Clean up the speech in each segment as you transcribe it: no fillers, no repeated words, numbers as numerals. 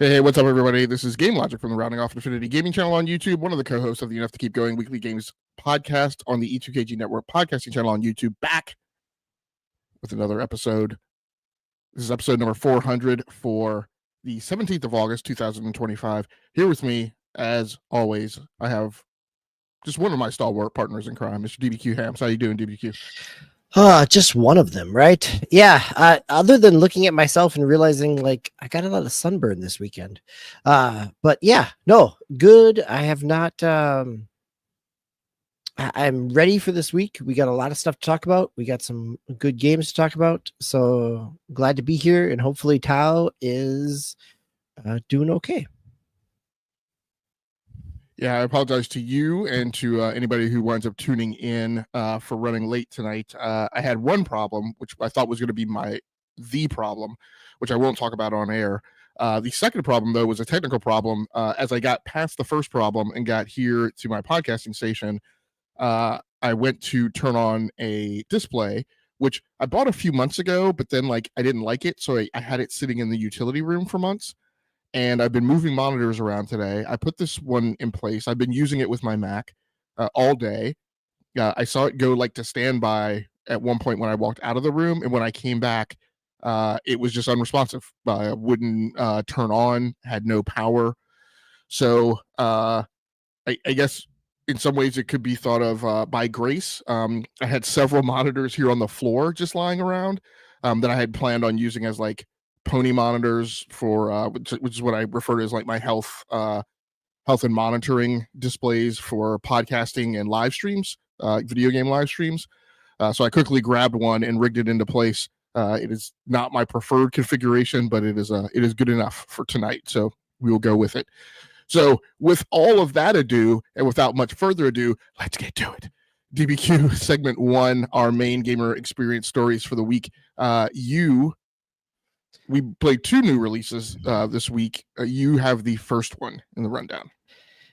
Hey, what's up, everybody? This is Game Logic from the Rounding Off Infinity Gaming channel on YouTube, one of the co-hosts of the Enough to Keep Going weekly games podcast on the E2KG Network podcasting channel on YouTube, back with another episode. This is episode number 400 for the 17th of August, 2025. Here with me, as always, I have just one of my stalwart partners in crime, Mr. DBQ Hams. How you doing, DBQ? Just one of them, right? Yeah. Other than looking at myself and realizing like I got a lot of sunburn this weekend. But yeah, no, good. I have not. I'm ready for this week. We got a lot of stuff to talk about. We got some good games to talk about. So glad to be here, and hopefully Tao is doing okay. Yeah, I apologize to you and to anybody who winds up tuning in for running late tonight. I had one problem, which I thought was going to be the problem, which I won't talk about on air. The second problem, though, was a technical problem. As I got past the first problem and got here to my podcasting station, I went to turn on a display, which I bought a few months ago, but then I didn't like it, so I had it sitting in the utility room for months. And I've been moving monitors around today. I put this one in place. I've been using it with my Mac all day. I saw it go to standby at one point when I walked out of the room, and when I came back, it was just unresponsive. Wouldn't turn on, had no power. So I guess in some ways it could be thought of by grace. I had several monitors here on the floor just lying around that I had planned on using as pony monitors for which is what I refer to as my health and monitoring displays for podcasting and live streams, video game live streams. So I quickly grabbed one and rigged it into place. It is not my preferred configuration, but it is good enough for tonight. So we will go with it. So with all of that ado, and without much further ado, let's get to it. DBQ segment 1, our main gamer experience stories for the week. We played 2 new releases this week. You have the first one in the rundown.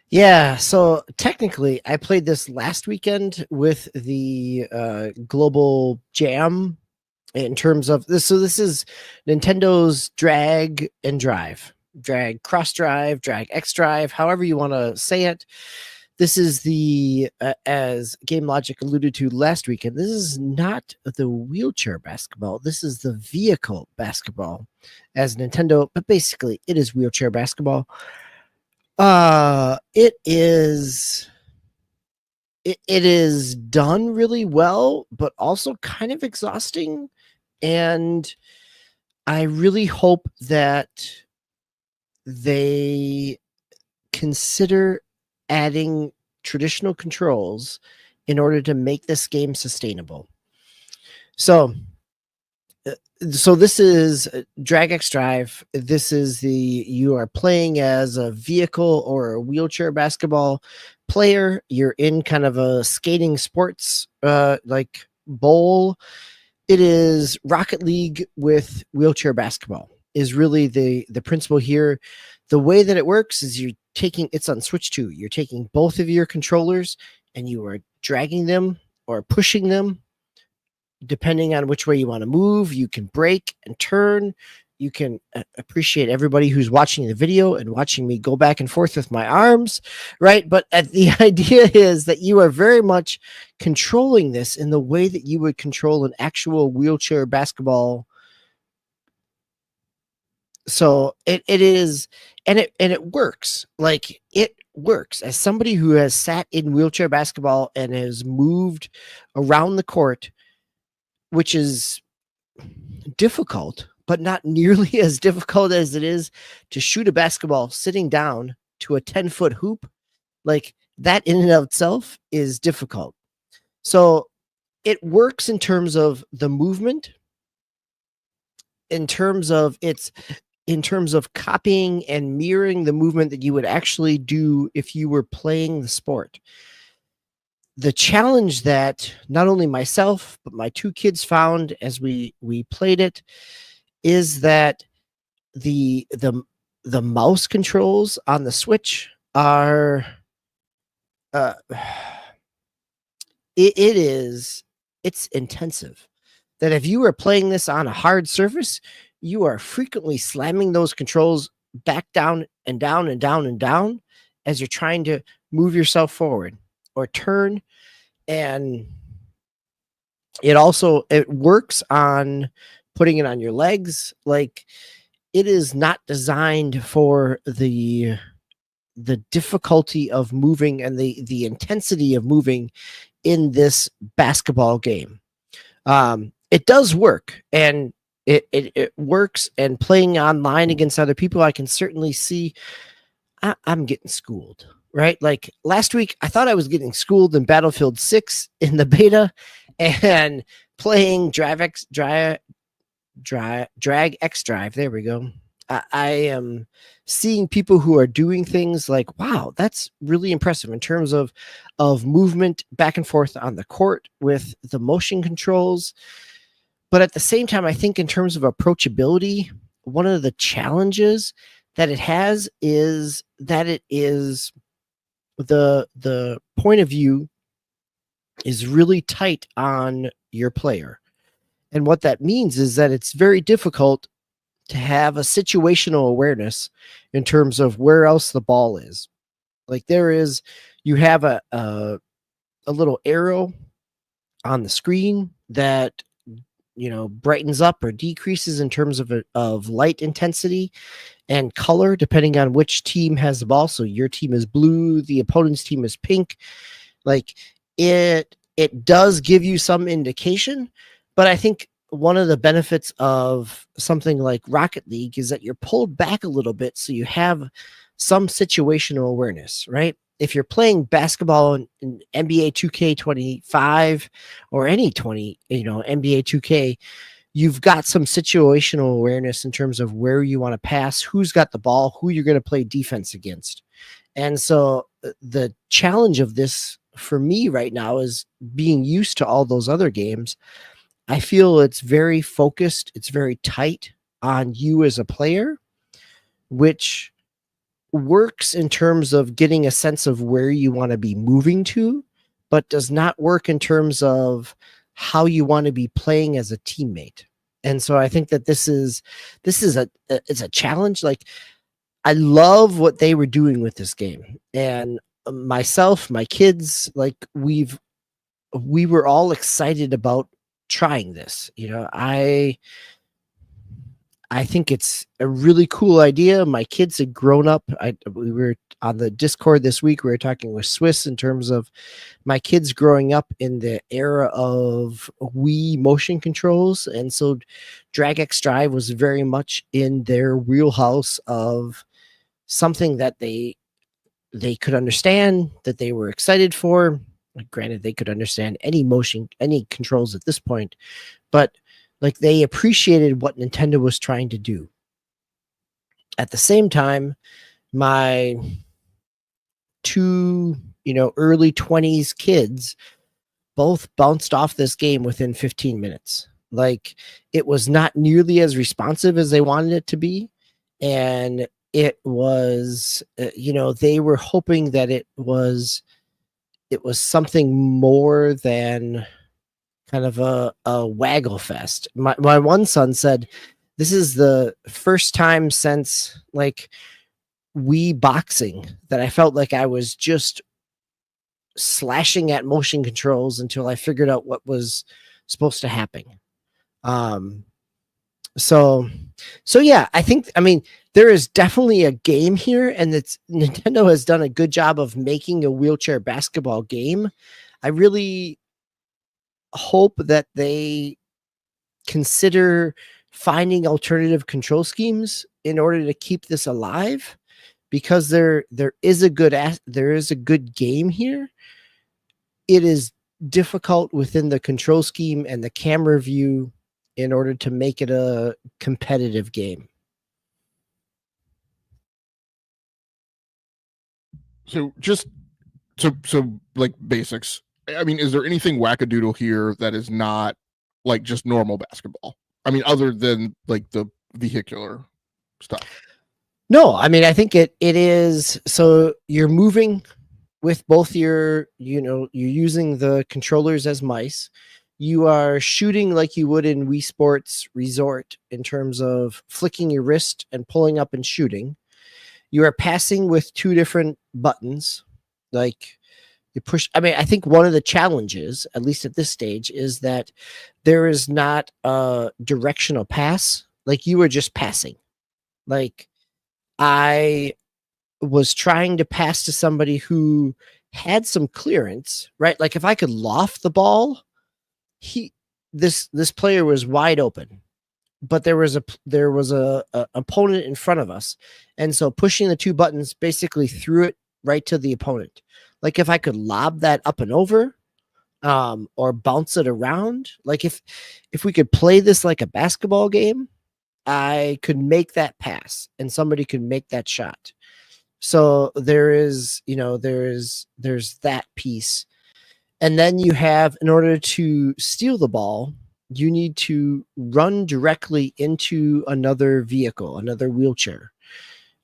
Yeah, so technically I played this last weekend with the Global Jam in terms of this. So this is Nintendo's Drag and Drive, Drag Cross Drive, Drag X Drive, however you want to say it. This is the, as Game Logic alluded to last weekend, this is not the wheelchair basketball. This is the vehicle basketball as Nintendo, but basically it is wheelchair basketball. It is done really well, but also kind of exhausting. And I really hope that they consider adding traditional controls in order to make this game sustainable. So this is Drag X Drive. This is you are playing as a vehicle or a wheelchair basketball player. You're in kind of a skating sports bowl. It is Rocket League with wheelchair basketball is really the principle here. The way that it works is it's on Switch 2. You're taking both of your controllers and you are dragging them or pushing them depending on which way you want to move. You can break and turn. You can appreciate everybody who's watching the video and watching me go back and forth with my arms, right? But the idea is that you are very much controlling this in the way that you would control an actual wheelchair basketball. So it is, and it works. It works. As somebody who has sat in wheelchair basketball and has moved around the court, which is difficult, but not nearly as difficult as it is to shoot a basketball sitting down to a 10-foot hoop, that in and of itself is difficult. So it works in terms of the movement, in terms of copying and mirroring the movement that you would actually do if you were playing the sport. The challenge that not only myself, but my 2 kids found as we played it is that the mouse controls on the Switch are it's intensive. That if you are playing this on a hard surface, you are frequently slamming those controls back down and down and down and down as you're trying to move yourself forward or turn. And it works on putting it on your legs. Like, it is not designed for the difficulty of moving and the intensity of moving in this basketball game. It does work, and it works, and playing online against other people, I can certainly see I'm getting schooled, right? Like last week, I thought I was getting schooled in Battlefield 6 in the beta, and playing Drag X Drive. There we go. I am seeing people who are doing things like, wow, that's really impressive in terms of movement back and forth on the court with the motion controls. But at the same time, I think in terms of approachability, one of the challenges that it has is that it is the point of view is really tight on your player. And what that means is that it's very difficult to have a situational awareness in terms of where else the ball is. Like you have a little arrow on the screen that, brightens up or decreases in terms of light intensity and color, depending on which team has the ball. So your team is blue, the opponent's team is pink. Like it does give you some indication, but I think one of the benefits of something like Rocket League is that you're pulled back a little bit, so you have some situational awareness, right? If you're playing basketball in NBA 2K25 or any NBA 2K, you've got some situational awareness in terms of where you want to pass, who's got the ball, who you're going to play defense against. And so the challenge of this for me right now is being used to all those other games. I feel it's very focused. It's very tight on you as a player, which works in terms of getting a sense of where you want to be moving to, but does not work in terms of how you want to be playing as a teammate. And so I think that this is it's a challenge. Like, I love what they were doing with this game, and myself, my kids, like we were all excited about trying this. I think it's a really cool idea. My kids had grown up. We were on the Discord this week. We were talking with Swiss in terms of my kids growing up in the era of Wii motion controls. And so Drag X Drive was very much in their wheelhouse of something that they could understand, that they were excited for. Granted, they could understand any controls at this point, but like, they appreciated what Nintendo was trying to do. At the same time, my two, early 20s kids both bounced off this game within 15 minutes. Like, it was not nearly as responsive as they wanted it to be. And it was, they were hoping that it was something more than kind of a waggle fest. My one son said, this is the first time since like Wii boxing that I felt like I was just slashing at motion controls until I figured out what was supposed to happen. So yeah, I mean, there is definitely a game here, and Nintendo has done a good job of making a wheelchair basketball game. I really hope that they consider finding alternative control schemes in order to keep this alive, because there is a good game here. It is difficult within the control scheme and the camera view in order to make it a competitive game. So like basics. I mean, is there anything wackadoodle here that is not like just normal basketball? I mean, other than like the vehicular stuff. No, I mean, I think it is. So you're moving with both you're using the controllers as mice. You are shooting like you would in Wii Sports Resort in terms of flicking your wrist and pulling up and shooting. You are passing with two different buttons. Like you push. I mean, I think one of the challenges, at least at this stage, is that there is not a directional pass. Like you were just passing. Like I was trying to pass to somebody who had some clearance, right? Like if I could loft the ball, this player was wide open, but there was a opponent in front of us, and so pushing the two buttons basically threw it right to the opponent. Like if I could lob that up and over, or bounce it around, like if we could play this like a basketball game, I could make that pass and somebody could make that shot. So there's that piece. And then you have, in order to steal the ball, you need to run directly into another vehicle, another wheelchair.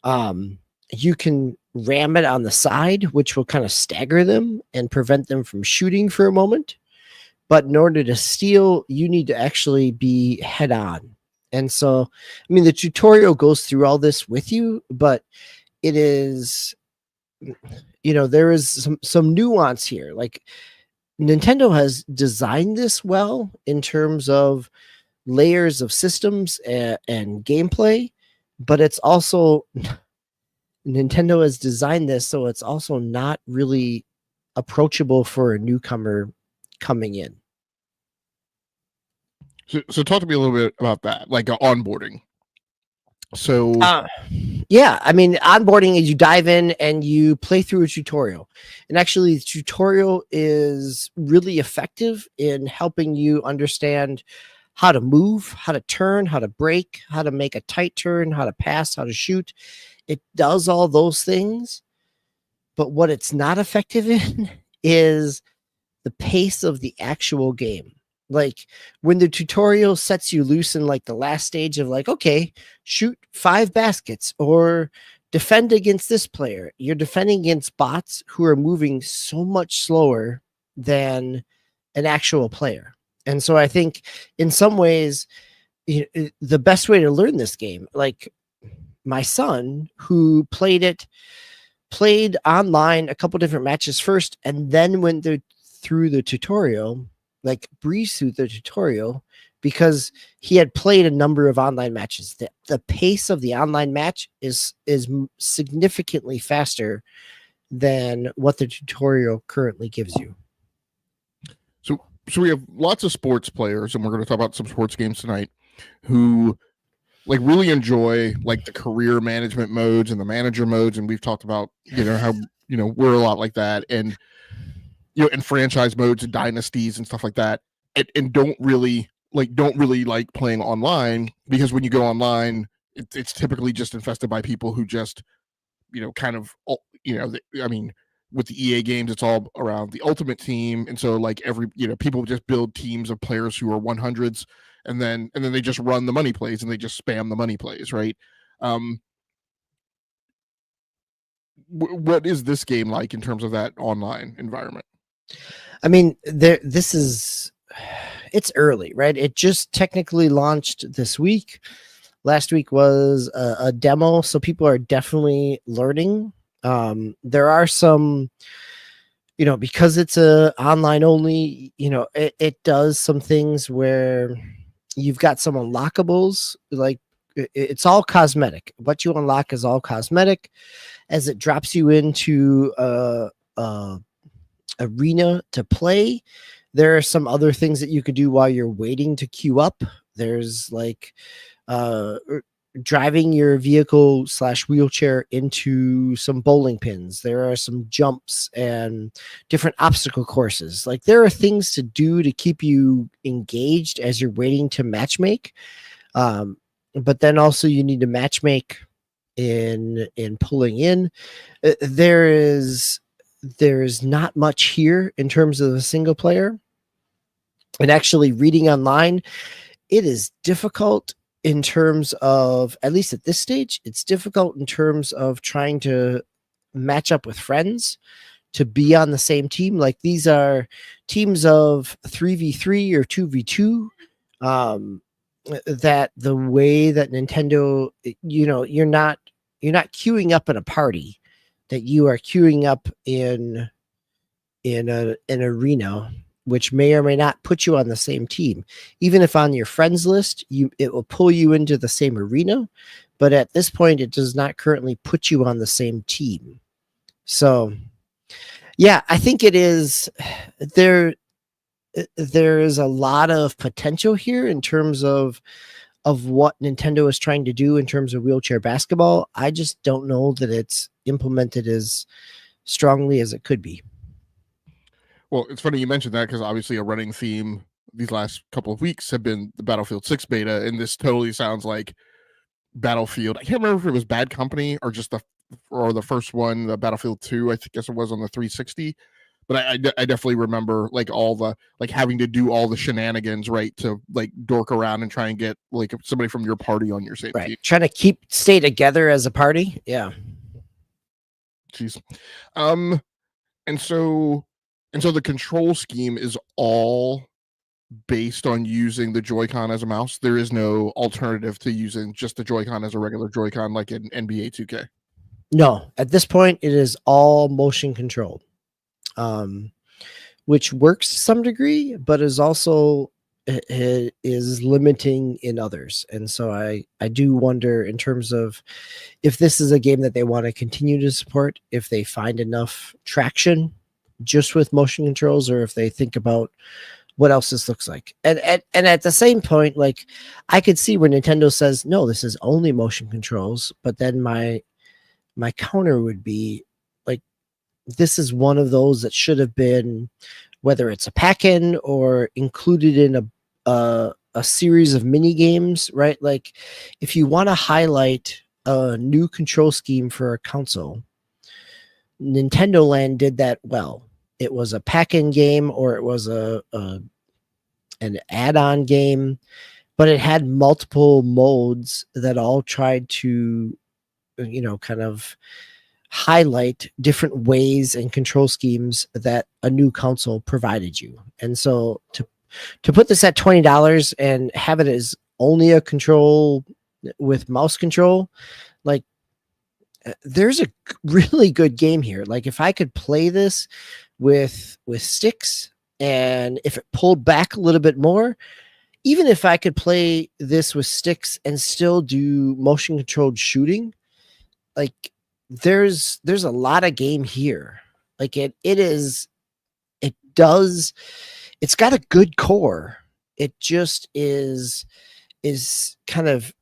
You can ram it on the side, which will kind of stagger them and prevent them from shooting for a moment. But in order to steal, you need to actually be head on. And so, I mean, the tutorial goes through all this with you, but it is, there is some nuance here. Like Nintendo has designed this well in terms of layers of systems and gameplay, but it's also Nintendo has designed this so it's also not really approachable for a newcomer coming in. So talk to me a little bit about that, like onboarding. So yeah, I mean, onboarding is you dive in and you play through a tutorial. And actually, the tutorial is really effective in helping you understand how to move, how to turn, how to brake, how to make a tight turn, how to pass, how to shoot. It does all those things. But what it's not effective in is the pace of the actual game. Like when the tutorial sets you loose in like the last stage of like, okay, shoot 5 baskets or defend against this player. You're defending against bots who are moving so much slower than an actual player. And so I think in some ways, the best way to learn this game, like my son who played online a couple different matches first and then went through the tutorial, like breezed through the tutorial because he had played a number of online matches. The pace of the online match is significantly faster than what the tutorial currently gives you. So we have lots of sports players, and we're going to talk about some sports games tonight, who like really enjoy like the career management modes and the manager modes, and we've talked about how we're a lot like that, and and franchise modes and dynasties and stuff like that, and don't really like playing online, because when you go online, it's typically just infested by people who just kind of I mean, with the EA games, it's all around the ultimate team, and so like people just build teams of players who are 100s, and then they just run the money plays and they just spam the money plays, right? What is this game like in terms of that online environment? I mean, it's early, right? It just technically launched this week. Last week was a demo, so people are definitely learning. There are some, because it's a online only, it does some things where you've got some unlockables, like it's all cosmetic. What you unlock is all cosmetic. As it drops you into a arena to play, there are some other things that you could do while you're waiting to queue up. There's like driving your vehicle / wheelchair into some bowling pins. There are some jumps and different obstacle courses. Like there are things to do to keep you engaged as you're waiting to matchmake. But then also you need to matchmake in pulling in. There's not much here in terms of the single player. And actually reading online, it is difficult in terms of, at least at this stage, it's difficult in terms of trying to match up with friends to be on the same team. Like these are teams of 3v3 or 2v2. That the way that Nintendo, you're not queuing up in a party, that you are queuing up in an arena, which may or may not put you on the same team. Even if on your friends list, it will pull you into the same arena, but at this point, it does not currently put you on the same team. So, yeah, I think it is there. There is a lot of potential here in terms of what Nintendo is trying to do in terms of wheelchair basketball. I just don't know that it's implemented as strongly as it could be. Well, it's funny you mentioned that because obviously a running theme these last couple of weeks have been the Battlefield 6 beta, and this totally sounds like Battlefield. I can't remember if it was Bad Company or just the first one, the Battlefield 2, I guess it was on the 360. But I definitely remember like all the like having to do all the shenanigans, right, to like dork around and try and get like somebody from your party on your same team. Trying to stay together as a party. Yeah. Jeez. And so the control scheme is all based on using the Joy-Con as a mouse. There is no alternative to using just the Joy-Con as a regular Joy-Con like in NBA 2K. No, at this point it is all motion controlled. Which works to some degree, but is also is limiting in others. And so I do wonder in terms of if this is a game that they want to continue to support, if they find enough traction just with motion controls, or if they think about what else this looks like. And at the same point, like I could see where Nintendo says, no, this is only motion controls, but then my counter would be like, this is one of those that should have been, whether it's a pack-in or included in a series of mini games, right? Like if you want to highlight a new control scheme for a console, Nintendo Land did that well. It was a pack-in game, or it was an add-on game, but it had multiple modes that all tried to, kind of highlight different ways and control schemes that a new console provided you. And so to put this at $20 and have it as only a control with mouse control, like there's a really good game here. Like if I could play this with sticks, and if it pulled back a little bit more, even if I could play this with sticks and still do motion controlled shooting, like there's a lot of game here. Like it's got a good core. It just is kind of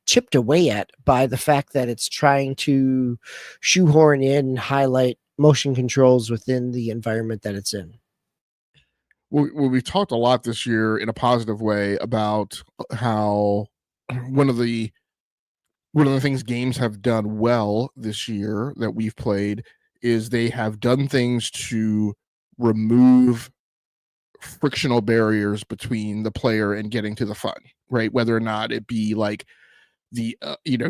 chipped away at by the fact that it's trying to shoehorn in and highlight motion controls within the environment that it's in. Well, we've talked a lot this year in a positive way about how one of the things games have done well this year that we've played is they have done things to remove frictional barriers between the player and getting to the fun, right? Whether or not it be like the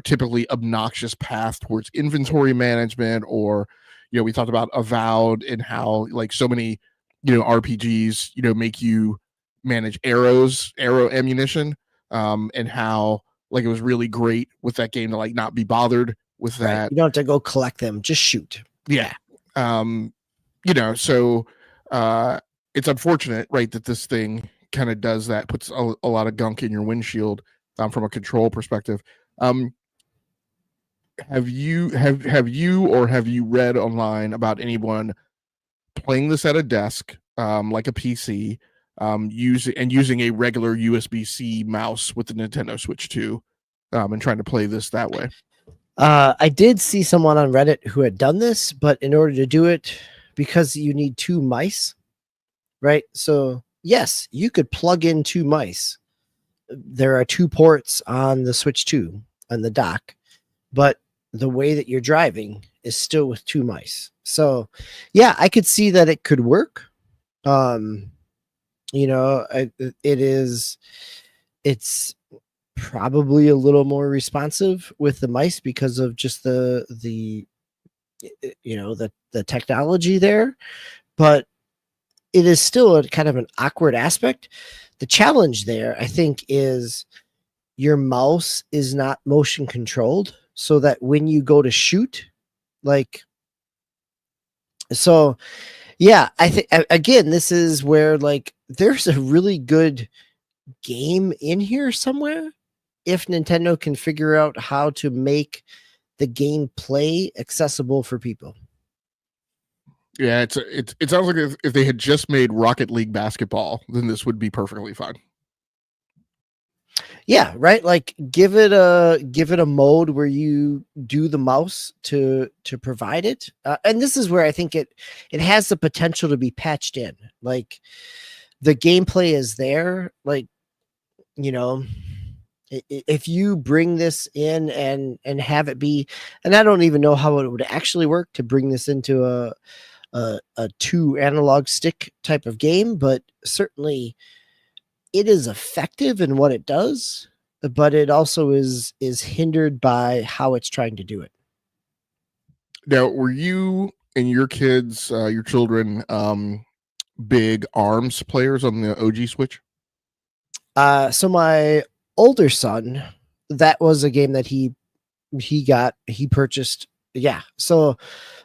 typically obnoxious path towards inventory management, or we talked about Avowed and how like so many RPGs make you manage arrow ammunition, and how like it was really great with that game to like not be bothered with that. Right. You don't have to go collect them, just shoot. Yeah. So it's unfortunate, right, that this thing kind of does that, puts a lot of gunk in your windshield from a control perspective. Have you read online about anyone playing this at a desk, like a PC, using a regular USB-C mouse with the Nintendo Switch 2, and trying to play this that way? I did see someone on Reddit who had done this, but in order to do it, because you need two mice, right? So yes, you could plug in two mice. There are two ports on the Switch 2 on the dock, but the way that you're driving is still with two mice. So yeah, I could see that it could work. It's probably a little more responsive with the mice because of just the technology there, but it is still a kind of an awkward aspect. The challenge there, I think, is your mouse is not motion controlled. so that when you go to shoot, like, so yeah, I think again, this is where like there's a really good game in here somewhere if Nintendo can figure out how to make the gameplay accessible for people. Yeah, it sounds like if they had just made Rocket League basketball, then this would be perfectly fine. Yeah, right. Like give it a mode where you do the mouse to provide it, and this is where I think it has the potential to be patched in. Like the gameplay is there. Like, you know, if you bring this in and have it be, and I don't even know how it would actually work to bring this into a 2 analog stick type of game, but certainly it is effective in what it does, but it also is hindered by how it's trying to do it. Now, were you and your kids, your children, big ARMS players on the OG Switch? So my older son, that was a game that he purchased. Yeah. So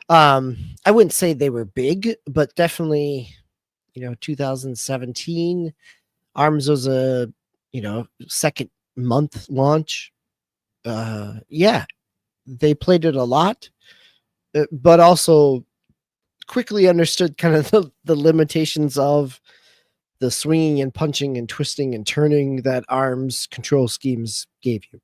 I wouldn't say they were big, but definitely, 2017 ARMS was a, second month launch. Yeah, they played it a lot, but also quickly understood kind of the limitations of the swinging and punching and twisting and turning that ARMS control schemes gave you.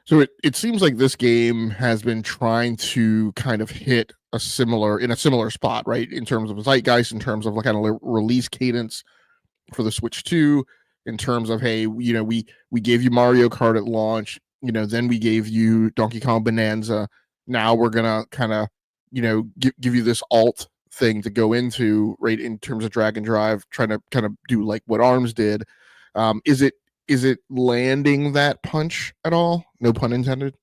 So it seems like this game has been trying to kind of hit a similar spot, right? In terms of zeitgeist, in terms of like kind of release cadence for the Switch 2, in terms of, hey, we gave you Mario Kart at launch, then we gave you Donkey Kong Bonanza. Now we're gonna kind of, give you this alt thing to go into, right, in terms of drag and drive, trying to kind of do like what ARMS did. Is it landing that punch at all? No pun intended.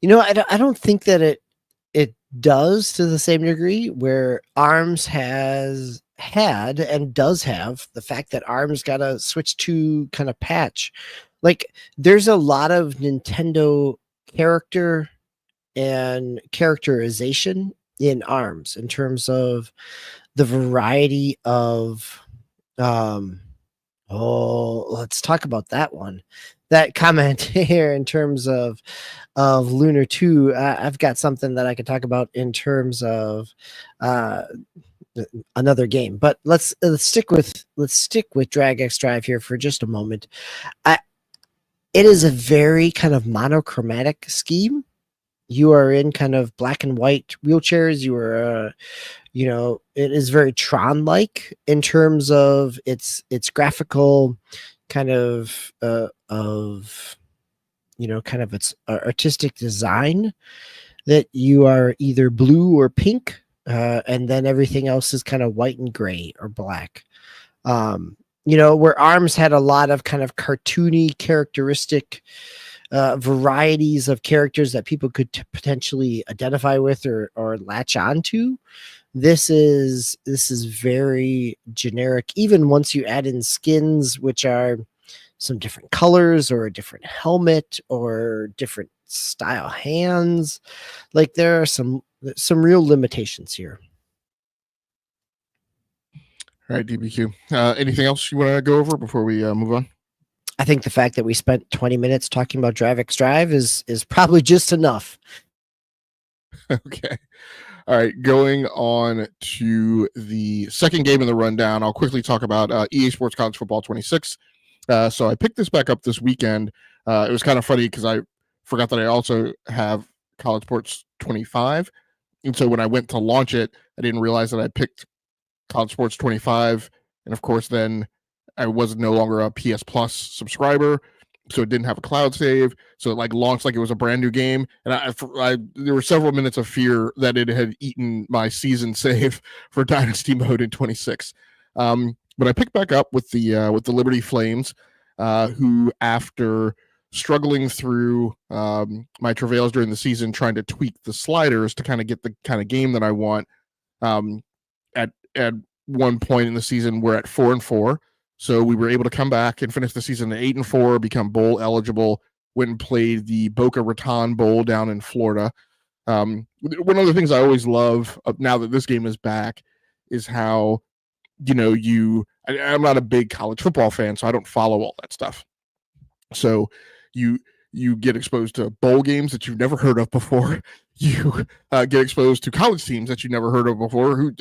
I don't think that it does to the same degree where ARMS has had and does have the fact that ARMS got a Switch 2 kind of patch. Like there's a lot of Nintendo character and characterization in ARMS in terms of the variety of let's talk about that one. That comment here in terms of Lunar 2, I've got something that I could talk about in terms of another game. But let's stick with Drag X Drive here for just a moment. It is a very kind of monochromatic scheme. You are in kind of black and white wheelchairs. You are it is very Tron-like in terms of its graphical kind of kind of its artistic design, that you are either blue or pink, and then everything else is kind of white and gray or black. Where ARMS had a lot of kind of cartoony characteristic varieties of characters that people could potentially identify with or latch onto. This is very generic, even once you add in skins, which are some different colors or a different helmet or different style hands. Like there are some real limitations here. All right, DBQ. Anything else you want to go over before we move on? I think the fact that we spent 20 minutes talking about Drag X Drive is probably just enough. Okay. All right, going on to the second game in the rundown, I'll quickly talk about EA Sports College Football 26. So I picked this back up this weekend. It was kind of funny because I forgot that I also have College Sports 25. And so when I went to launch it, I didn't realize that I picked College Sports 25. And of course, then I was no longer a PS Plus subscriber, so it didn't have a cloud save. So it like launched like it was a brand new game, and I there were several minutes of fear that it had eaten my season save for Dynasty mode in 26. But I picked back up with the Liberty Flames, who after struggling through my travails during the season, trying to tweak the sliders to kind of get the kind of game that I want. At one point in the season, we're at 4-4. So we were able to come back and finish the season at 8-4, become bowl eligible went and played the Boca Raton Bowl down in Florida. One of the things I always love now that this game is back is how, I'm not a big college football fan, so I don't follow all that stuff. So you get exposed to bowl games that you've never heard of before. You get exposed to college teams that you never heard of before.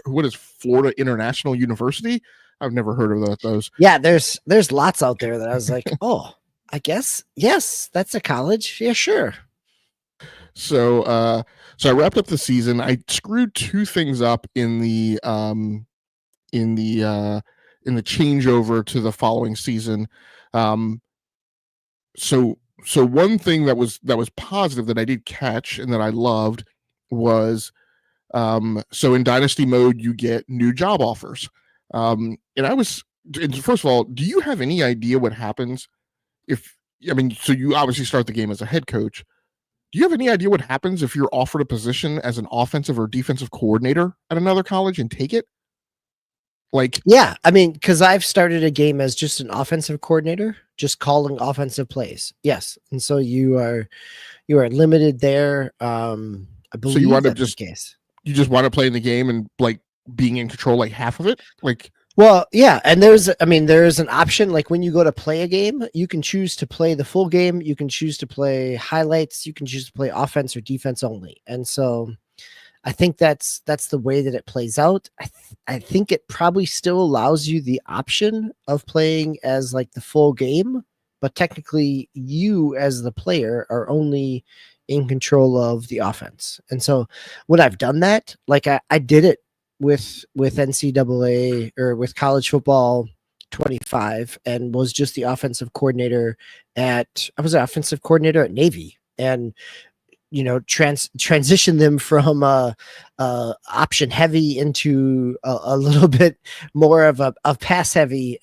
What is Florida International University? I've never heard of those. Yeah, there's lots out there that I was like, oh, I guess yes, that's a college. Yeah, sure. So I wrapped up the season. I screwed two things up in the changeover to the following season. So one thing that was positive that I did catch and that I loved was so in Dynasty mode you get new job offers. And first of all, do you have any idea what happens so you obviously start the game as a head coach. Do you have any idea what happens if you're offered a position as an offensive or defensive coordinator at another college and take it? Yeah, I mean, because I've started a game as just an offensive coordinator, just calling offensive plays. Yes, and so you are limited there. I believe so you wind up you just want to play in the game and being in control half of it, Well, yeah, and there's an option when when you go to play a game, you can choose to play the full game, you can choose to play highlights, you can choose to play offense or defense only, and so I think that's the way that it plays out. I think it probably still allows you the option of playing as the full game, but technically you as the player are only in control of the offense. And so when I've done that, I did it with NCAA or with college football 25 and was just the offensive coordinator I was an offensive coordinator at Navy, and transition them from option heavy into a little bit more of a pass heavy,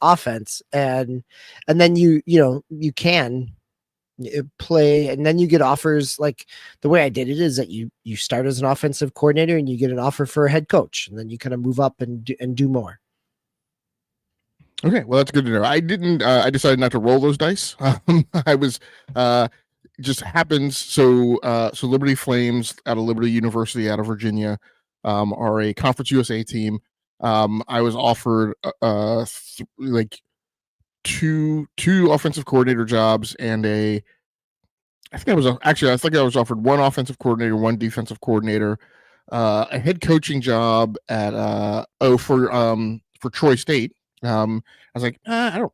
offense. And then you can play, and then you get offers. The way I did it is that you start as an offensive coordinator and you get an offer for a head coach, and then you kind of move up and do more. Okay, well, that's good to know. I didn't. I decided not to roll those dice. I was just happens. So Liberty Flames out of Liberty University out of Virginia are a Conference USA team. I was offered two offensive coordinator jobs and I think I was offered one offensive coordinator, one defensive coordinator, a head coaching job at for Troy State. I was like, I don't.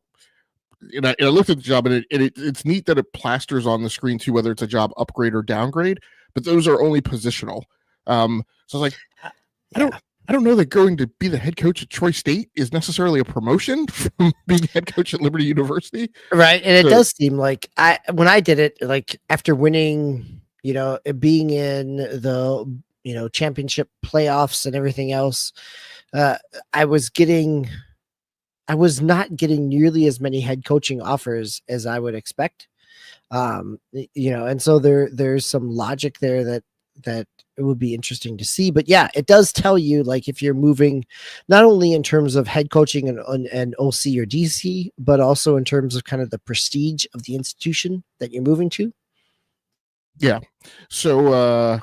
And I looked at the job, and it's neat that it plasters on the screen too, whether it's a job upgrade or downgrade. But those are only positional. So I was like, I don't know that going to be the head coach at Troy State is necessarily a promotion from being head coach at Liberty University, right? And it does seem like when I did it, after winning, being in the championship playoffs and everything else, I was not getting nearly as many head coaching offers as I would expect. And so there's some logic there that it would be interesting to see. But yeah, it does tell you if you're moving not only in terms of head coaching and OC or DC, but also in terms of kind of the prestige of the institution that you're moving to. Yeah. So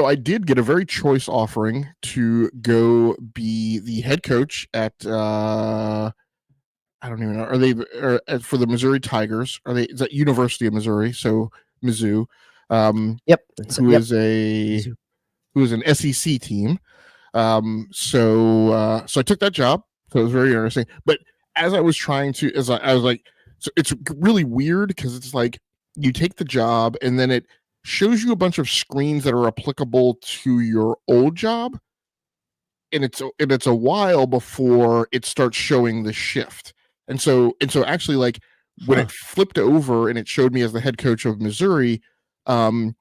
I did get a very choice offering to go be the head coach at I don't even know. Are they for the Missouri Tigers? Is that University of Missouri? So Newzoo, yep, who is an SEC team. So I took that job. So it was very interesting. But as I was trying to, I was like, so it's really weird because it's you take the job and then it shows you a bunch of screens that are applicable to your old job, and it's a while before it starts showing the shift. And so actually when it flipped over and it showed me as the head coach of Missouri, so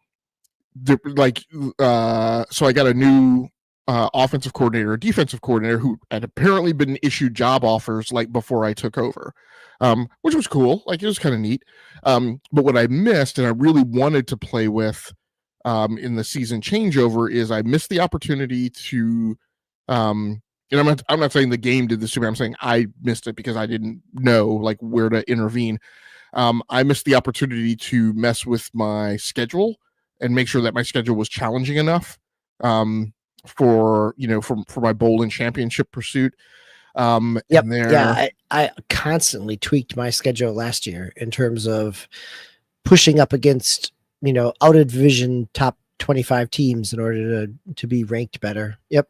I got a new offensive coordinator, a defensive coordinator who had apparently been issued job offers before I took over, which was cool. It was kind of neat. But what I missed and I really wanted to play with in the season changeover is I missed the opportunity to and I'm not saying the game did this to me. I'm saying I missed it because I didn't know where to intervene. I missed the opportunity to mess with my schedule and make sure that my schedule was challenging enough for my bowl and championship pursuit. Yep. And there, Yeah, I constantly tweaked my schedule last year in terms of pushing up against, out of division top 25 teams in order to be ranked better. Yep.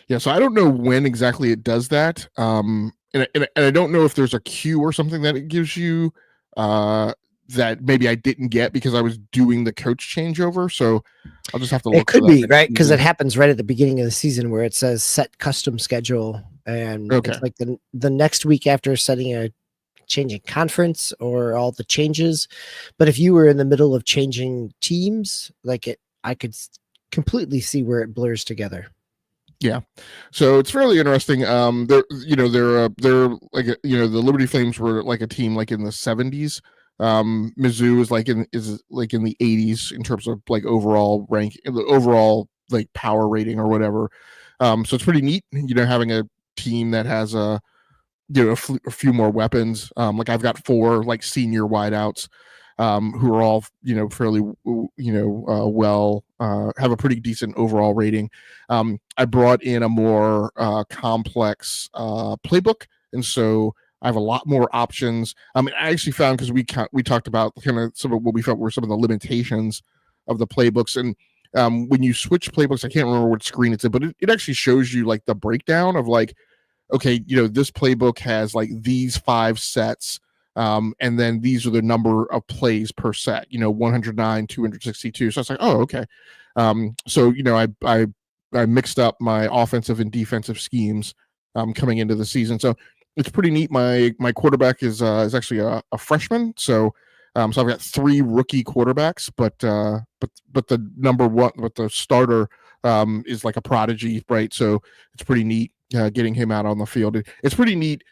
yeah. So I don't know when exactly it does that. And I don't know if there's a queue or something that it gives you that maybe I didn't get because I was doing the coach changeover. So I'll just have to It look could for that be, next right? Because season. it happens right at the beginning of the season where it says set custom schedule. And Okay. it's like the next week after setting a changing conference or all the changes. But if you were in the middle of changing teams, I could completely see where it blurs together. Yeah, so it's fairly interesting. They're like the Liberty Flames were like a team like in the 70s. Mizzou is like in the 80s in terms of like overall rank, the overall like power rating or whatever. So it's pretty neat, having a team that has a few more weapons. Like I've got 4 like senior wideouts. Who are all fairly well have a pretty decent overall rating. I brought in a more complex playbook, and so I have a lot more options. I actually found, because we talked about kind of some of what we felt were some of the limitations of the playbooks, and when you switch playbooks, I can't remember what screen it's in, but it actually shows you like the breakdown of like, okay, this playbook has like these 5 sets. And then these are the number of plays per set, 109, 262. So I was like, oh, okay. So, I mixed up my offensive and defensive schemes coming into the season. So it's pretty neat. My quarterback is actually a freshman. So I've got 3 rookie quarterbacks, but the number one, but the starter is like a prodigy, right? So it's pretty neat getting him out on the field. It's pretty neat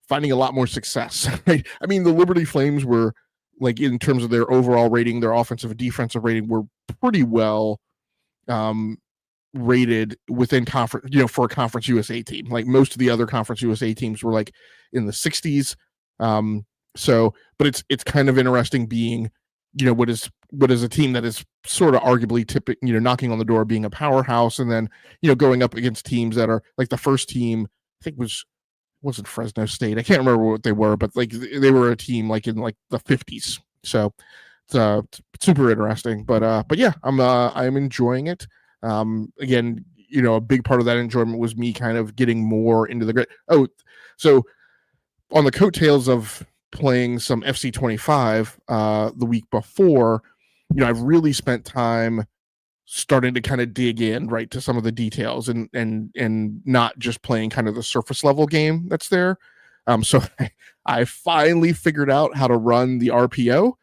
finding a lot more success. Right? I mean, the Liberty Flames were like, in terms of their overall rating, their offensive and defensive rating were pretty well rated within conference, for a Conference USA team. Like most of the other Conference USA teams were like in the 60s. But it's kind of interesting being, what is a team that is sort of arguably knocking on the door of being a powerhouse, and then going up against teams that are like the first team I think wasn't Fresno State. I can't remember what they were, but like they were a team like in like the 50s. So it's super interesting. But yeah, I'm enjoying it. Again, a big part of that enjoyment was me kind of getting more into the grid. Oh, so on the coattails of playing some FC25 the week before, I've really spent time starting to kind of dig in right to some of the details and not just playing kind of the surface level game that's there. So I finally figured out how to run the RPO.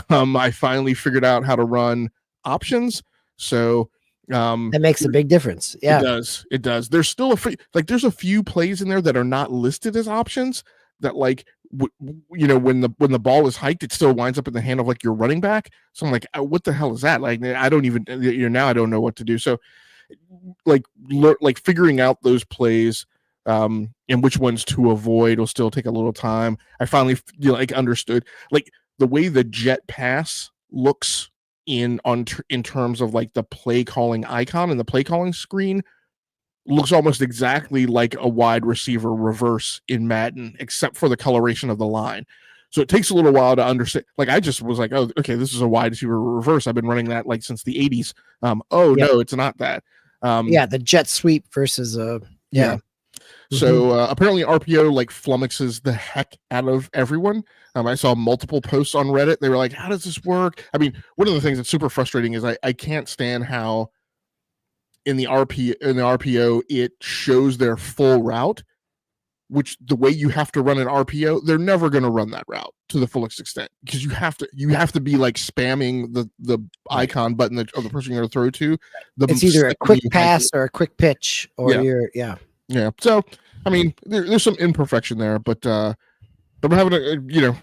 I finally figured out how to run options. So that makes a big difference. Yeah, it does. There's still there's a few plays in there that are not listed as options that like when the ball is hiked, it still winds up in the hand of like your running back. So I'm like, what the hell is that? Like, I don't even now I don't know what to do. So like figuring out those plays and which ones to avoid will still take a little time. I finally understood like the way the jet pass looks in terms of like the play calling icon and the play calling screen looks almost exactly like a wide receiver reverse in Madden, except for the coloration of the line. So it takes a little while to understand. Like I just was like, oh, okay, this is a wide receiver reverse. I've been running that like since the 80s. No, it's not that. The jet sweep versus yeah. So apparently RPO like flummoxes the heck out of everyone. I saw multiple posts on Reddit. They were like, how does this work? I mean, one of the things that's super frustrating is I can't stand how in the RPO it shows their full route, which the way you have to run an RPO, they're never going to run that route to the fullest extent because you have to be like spamming the icon button of the person you're going to throw to. It's either a quick pass or a quick pitch, or yeah. So I mean, there's some imperfection there, but I'm having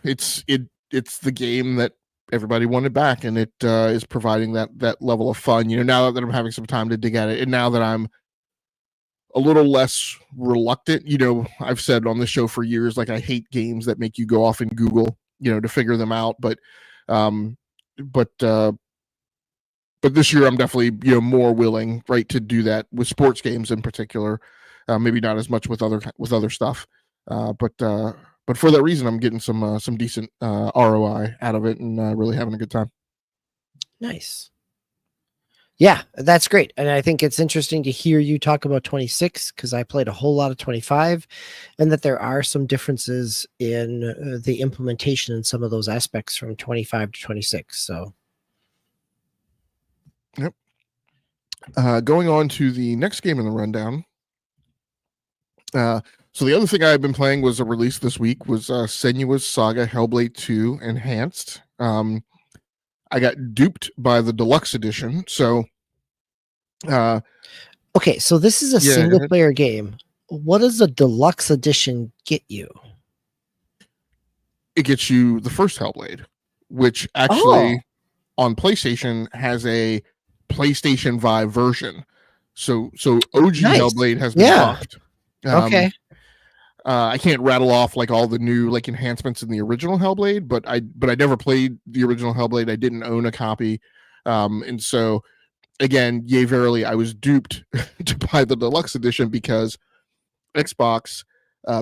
it's the game that everybody wanted back, and it is providing that level of fun. Now that I'm having some time to dig at it, and now that I'm a little less reluctant, I've said on the show for years, like I hate games that make you go off and Google to figure them out. But but this year I'm definitely more willing, right, to do that with sports games in particular. Maybe not as much with other stuff, but for that reason, I'm getting some decent ROI out of it and really having a good time. Nice. Yeah, that's great. And I think it's interesting to hear you talk about 26 because I played a whole lot of 25 and that there are some differences in the implementation in some of those aspects from 25 to 26. So, yep. Going on to the next game in the rundown. So the other thing I've been playing was a release this week was Senua's Saga Hellblade 2 Enhanced. I got duped by the Deluxe edition. So, okay, so this is a single player game. What does the Deluxe edition get you? It gets you the first Hellblade, which actually on PlayStation has a PlayStation Vive version. So OG Hellblade has been buffed. Okay. I can't rattle off like all the new like enhancements in the original Hellblade, but I never played the original Hellblade. I didn't own a copy, and so again, yay verily, I was duped to buy the Deluxe edition because Xbox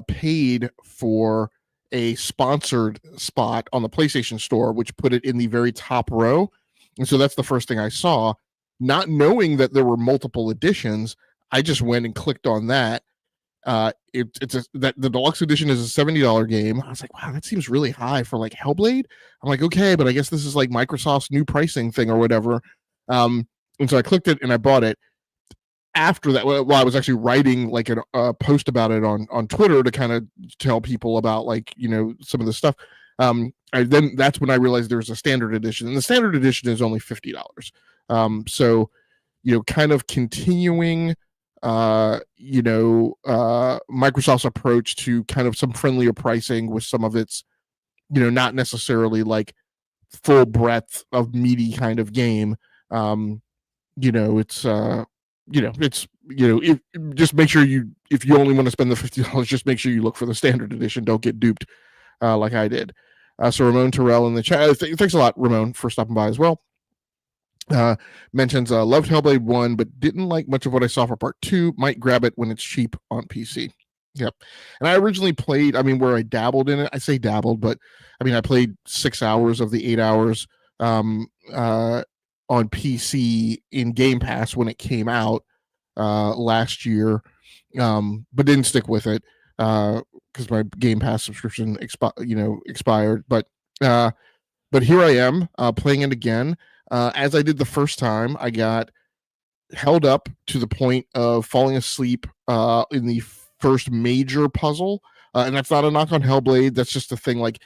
paid for a sponsored spot on the PlayStation Store, which put it in the very top row, and so that's the first thing I saw. Not knowing that there were multiple editions, I just went and clicked on that. The Deluxe edition is a $70 game. I was like, wow, that seems really high for like Hellblade. I'm like, okay, but I guess this is like Microsoft's new pricing thing or whatever. And so I clicked it and I bought it. After that, while I was actually writing like a post about it on Twitter to kind of tell people about like some of the stuff. That's when I realized there's a standard edition, and the standard edition is only $50. So kind of continuing Microsoft's approach to kind of some friendlier pricing with some of its not necessarily like full breadth of meaty kind of game. It's just make sure if you only want to spend the $50, just make sure you look for the standard edition. Don't get duped like I did. So Ramon Terrell in the chat, thanks a lot, Ramon, for stopping by as well. Mentions loved Hellblade 1 but didn't like much of what I saw for part 2. Might grab it when it's cheap on PC. Yep. And I originally played, where I dabbled in it. I say dabbled, but I played 6 hours of the 8 hours on PC in Game Pass when it came out last year, but didn't stick with it because my Game Pass subscription expired. But here I am playing it again. As I did the first time, I got held up to the point of falling asleep in the first major puzzle. And that's not a knock on Hellblade. That's just a thing. Like,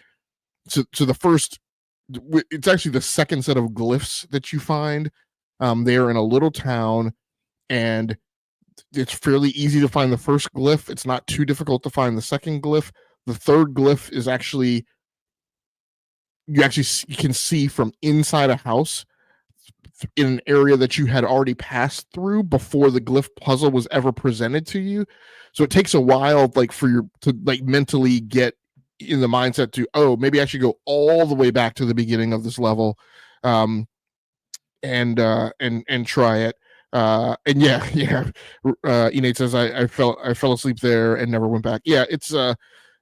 so the first, it's actually the second set of glyphs that you find. They're in a little town, and it's fairly easy to find the first glyph. It's not too difficult to find the second glyph. The third glyph is actually, you can see from inside a house in an area that you had already passed through before the glyph puzzle was ever presented to you. So it takes a while, like to mentally get in the mindset to, maybe I should go all the way back to the beginning of this level, and try it. And Enate says I fell asleep there and never went back. Yeah, it's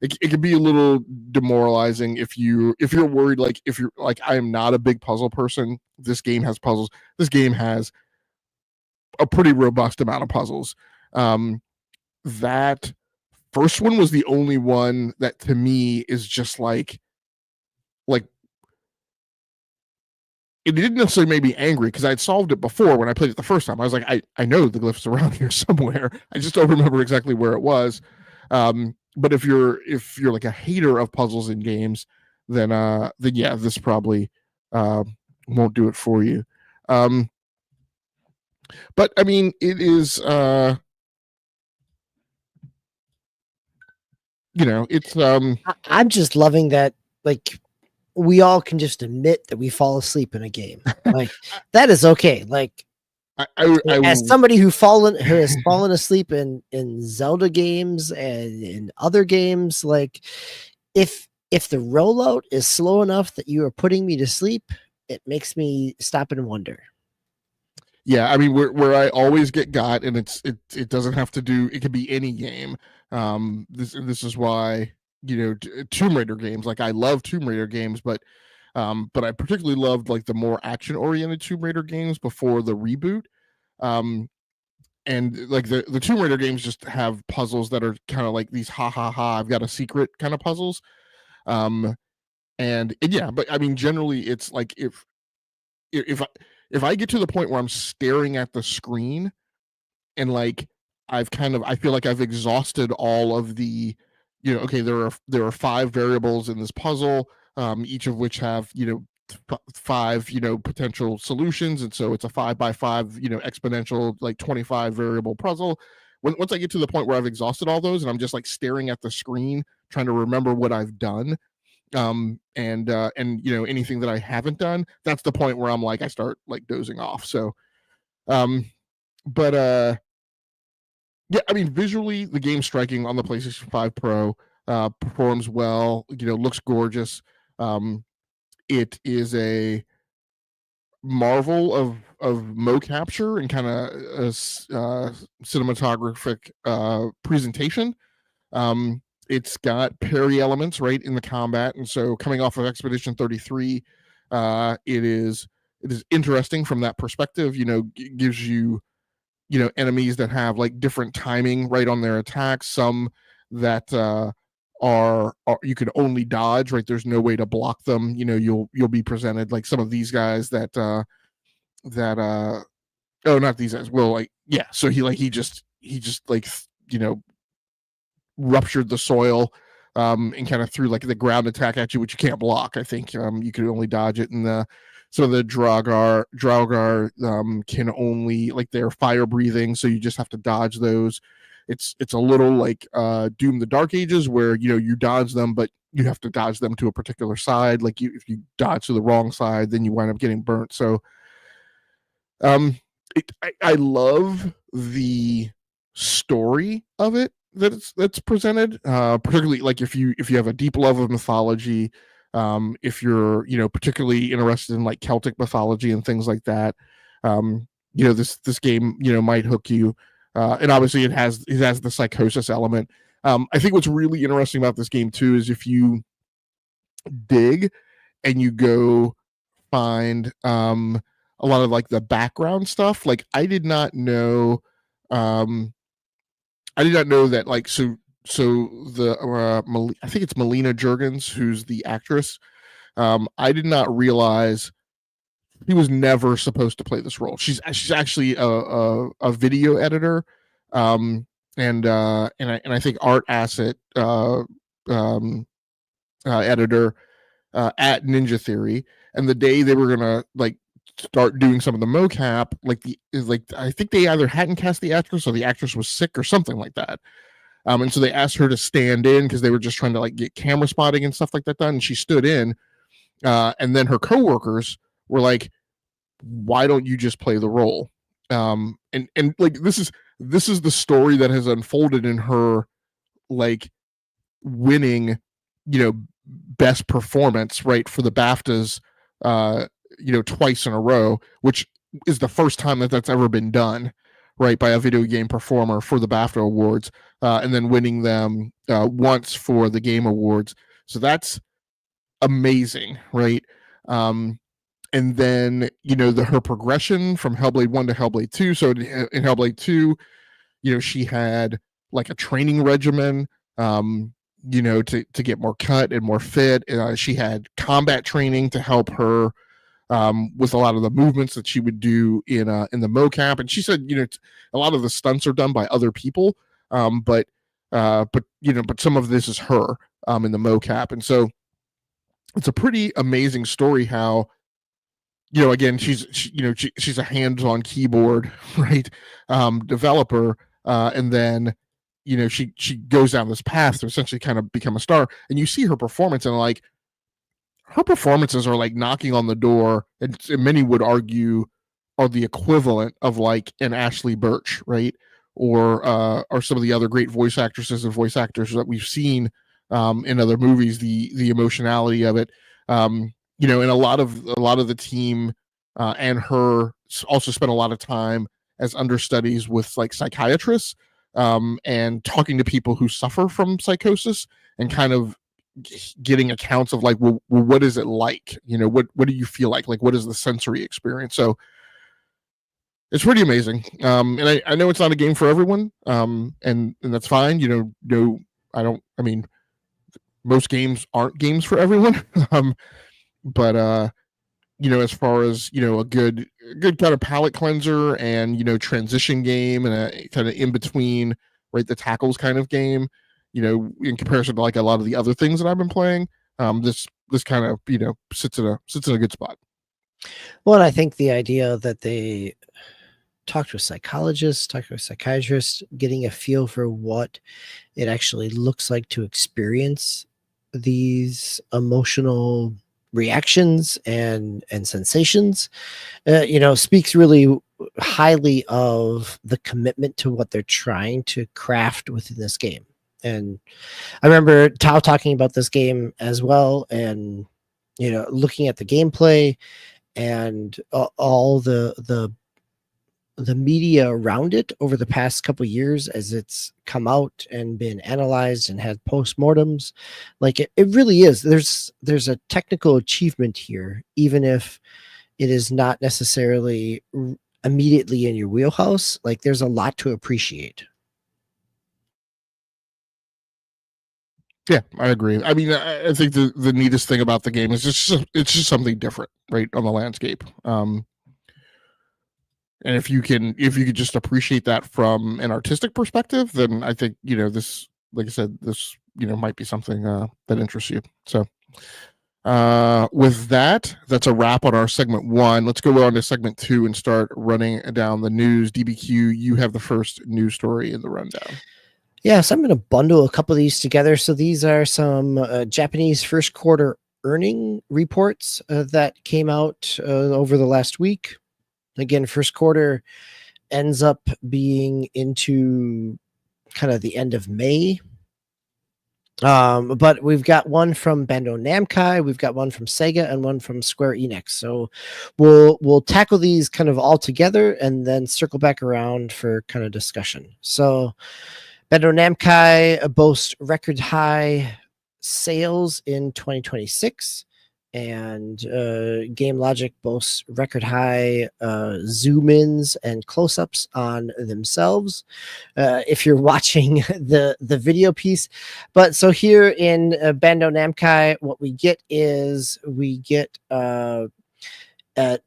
it can be a little demoralizing if you're worried, like if you're like, I am not a big puzzle person. This game has puzzles. This game has a pretty robust amount of puzzles. That first one was the only one that to me is just like it didn't necessarily make me angry because I'd solved it before when I played it the first time. I was like, I know the glyph's around here somewhere. I just don't remember exactly where it was. But if you're like a hater of puzzles in games, then yeah, this probably won't do it for you. But it is it's I'm just loving that, like, we all can just admit that we fall asleep in a game. Like, that is okay. Like, as somebody who has fallen asleep in Zelda games and in other games, like, if if the rollout is slow enough that you are putting me to sleep, it makes me stop and wonder. Yeah, I mean, where I always get got, and it doesn't have to do. It could be any game. This is why, Tomb Raider games. Like, I love Tomb Raider games, but I particularly loved like the more action oriented Tomb Raider games before the reboot. And like the Tomb Raider games just have puzzles that are kind of like these ha ha ha, I've got a secret kind of puzzles. And yeah, but I mean, generally it's like if I, if I get to the point where I'm staring at the screen and like I feel like I've exhausted all of the, okay, there are 5 variables in this puzzle, each of which have, 5, potential solutions, and so it's a 5 by 5, exponential, like 25 variable puzzle. Once I get to the point where I've exhausted all those and I'm just like staring at the screen trying to remember what I've done, and anything that I haven't done, that's the point where I'm like, I start like dozing off. So but yeah, I mean, visually the game's striking on the PlayStation 5 Pro, performs well, looks gorgeous. It is a marvel of mo capture and kind of cinematographic presentation. It's got parry elements right in the combat, and so coming off of Expedition 33, it is interesting from that perspective. Gives you enemies that have like different timing right on their attacks. Some that are you can only dodge, right? There's no way to block them. You'll be presented like some of these guys that oh, not these guys. Well, like, yeah. So he just like ruptured the soil, and kind of threw like the ground attack at you, which you can't block. I think you can only dodge it. And some of the Draugr can only, like, they're fire breathing, so you just have to dodge those. It's a little like Doom the Dark Ages, where you dodge them, but you have to dodge them to a particular side. Like, if you dodge to the wrong side, then you wind up getting burnt. So I love the story of it that's presented, particularly like if you have a deep love of mythology, if you're particularly interested in like Celtic mythology and things like that, this game might hook you, and obviously it has the psychosis element. I think what's really interesting about this game too is if you dig and you go find a lot of like the background stuff. Like, I did not know that, like, so the I think it's Melina Juergens, who's the actress. I did not realize he was never supposed to play this role. She's actually a video editor, and I think art asset editor at Ninja Theory. And the day they were gonna like start doing some of the mocap, I think they either hadn't cast the actress or the actress was sick or something like that. And so they asked her to stand in because they were just trying to like get camera spotting and stuff like that done. And she stood in, and then her coworkers were like, "Why don't you just play the role?" And like this is the story that has unfolded in her, like, winning, best performance, right, for the BAFTAs, twice in a row, which is the first time that that's ever been done, right, by a video game performer for the BAFTA awards, and then winning them once for the Game Awards. So that's amazing, right? And then her progression from Hellblade 1 to Hellblade 2. So in Hellblade 2, she had like a training regimen, to get more cut and more fit. She had combat training to help her with a lot of the movements that she would do in the mocap. And she said, a lot of the stunts are done by other people, but some of this is her in the mocap. And so it's a pretty amazing story how, again, she's a hands-on keyboard, right, developer, and then she goes down this path to essentially kind of become a star. And you see her performance, and like, her performances are like knocking on the door, and many would argue are the equivalent of like an Ashley Birch, right, or some of the other great voice actresses and voice actors that we've seen in other movies, the emotionality of it. And a lot of the team and her also spent a lot of time as understudies with like psychiatrists, and talking to people who suffer from psychosis, and kind of getting accounts of like, well, what is it like? What do you feel like? Like, what is the sensory experience? So it's pretty amazing. And I know it's not a game for everyone, and that's fine. No, I mean, most games aren't games for everyone. But as far as a good kind of palate cleanser, and transition game, and a kind of in between, right, the tackles kind of game, in comparison to like a lot of the other things that I've been playing, this kind of sits in a good spot. Well, and I think the idea that they talk to a psychologist, talk to a psychiatrist, getting a feel for what it actually looks like to experience these emotional reactions and sensations, speaks really highly of the commitment to what they're trying to craft within this game. And I remember Tao talking about this game as well, and looking at the gameplay and all the media around it over the past couple of years as it's come out and been analyzed and had postmortems. Like it really is. There's a technical achievement here, even if it is not necessarily immediately in your wheelhouse. Like there's a lot to appreciate. Yeah, I agree. I mean, I think the neatest thing about the game is it's just something different, right, on the landscape. And if you could just appreciate that from an artistic perspective, then I think this, like I said, this might be something that interests you. So with that's a wrap on our segment 1. Let's go on to segment 2 and start running down the news. DBQ, you have the first news story in the rundown. Yeah, so I'm going to bundle a couple of these together. So these are some Japanese first quarter earning reports that came out over the last week. Again, first quarter ends up being into kind of the end of May. But we've got one from Bandai Namco, we've got one from Sega, and one from Square Enix. So we'll tackle these kind of all together and then circle back around for kind of discussion. So Bandai Namco boasts record high sales in 2026. And Game Logic boasts record high zoom ins and close ups on themselves if you're watching the video piece. But so here in Bandai Namco, what we get is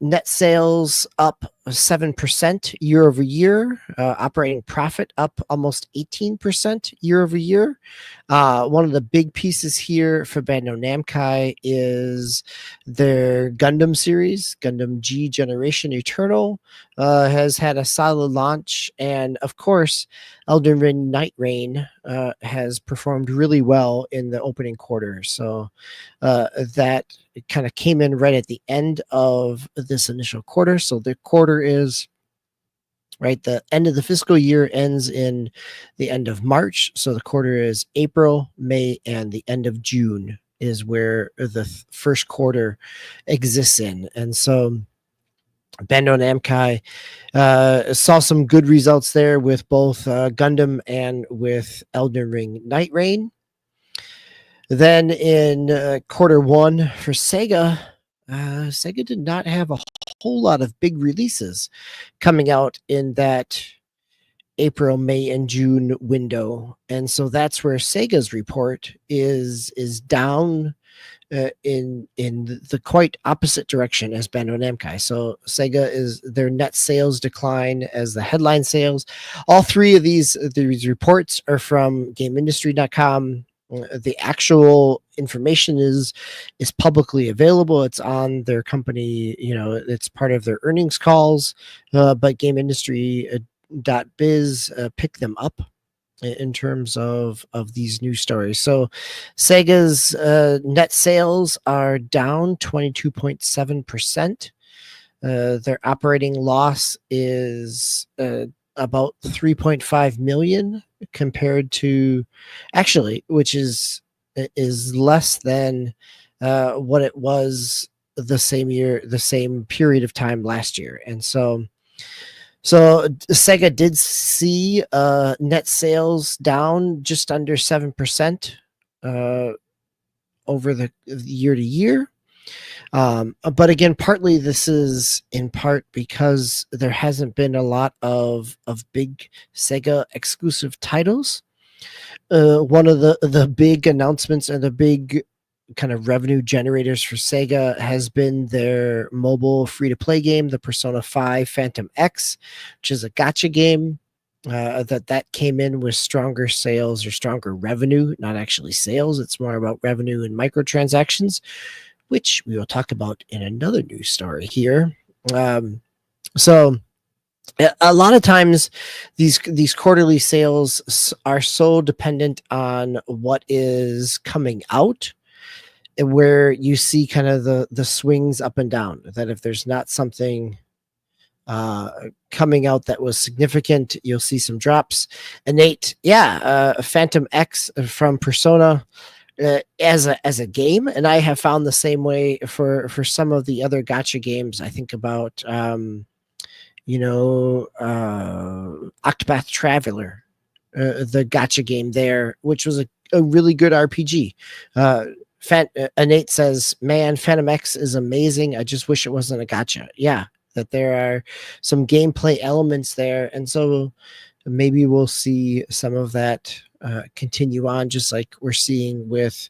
net sales up 7% year over year, operating profit up almost 18% year over year. One of the big pieces here for Bandai Namco is their Gundam series, Gundam G Generation Eternal, has had a solid launch. And of course, Elden Ring Night Rain has performed really well in the opening quarter. So that kind of came in right at the end of this initial quarter. So the quarter is right. The end of the fiscal year ends in the end of March. So the quarter is April, May, and the end of June is where the first quarter exists in. And so Bandai Namco saw some good results there with both Gundam and with Elden Ring Night Rain. Then in quarter one for Sega, Sega did not have a whole lot of big releases coming out in that April, May, and June window. And so that's where Sega's report is down in the quite opposite direction as Bandai Namco. So Sega is their net sales decline as the headline sales. All three of these reports are from GameIndustry.com. The actual information is publicly available. It's on their company, it's part of their earnings calls, but GameIndustry.biz pick them up in terms of these news stories. So Sega's net sales are down 22.7%. Their operating loss is about 3.5 million compared to which is is less than what it was the same period of time last year. And so Sega did see net sales down just under 7% over the year to year. But again, partly this is in part because there hasn't been a lot of big Sega exclusive titles. One of the big announcements and the big kind of revenue generators for Sega has been their mobile free-to-play game, the Persona 5 Phantom X, which is a gacha game. That came in with stronger sales or stronger revenue, not actually sales. It's more about revenue and microtransactions, which we will talk about in another news story here. So a lot of times these quarterly sales are so dependent on what is coming out, where you see kind of the swings up and down, that if there's not something coming out that was significant, you'll see some drops. And Nate, Phantom X from Persona as a game, and I have found the same way for some of the other gacha games. I think about Octopath Traveler, the gacha game there, which was a really good RPG. Nate says, man, Phantom X is amazing. I just wish it wasn't a gacha. Yeah, that there are some gameplay elements there. And so maybe we'll see some of that continue on, just like we're seeing with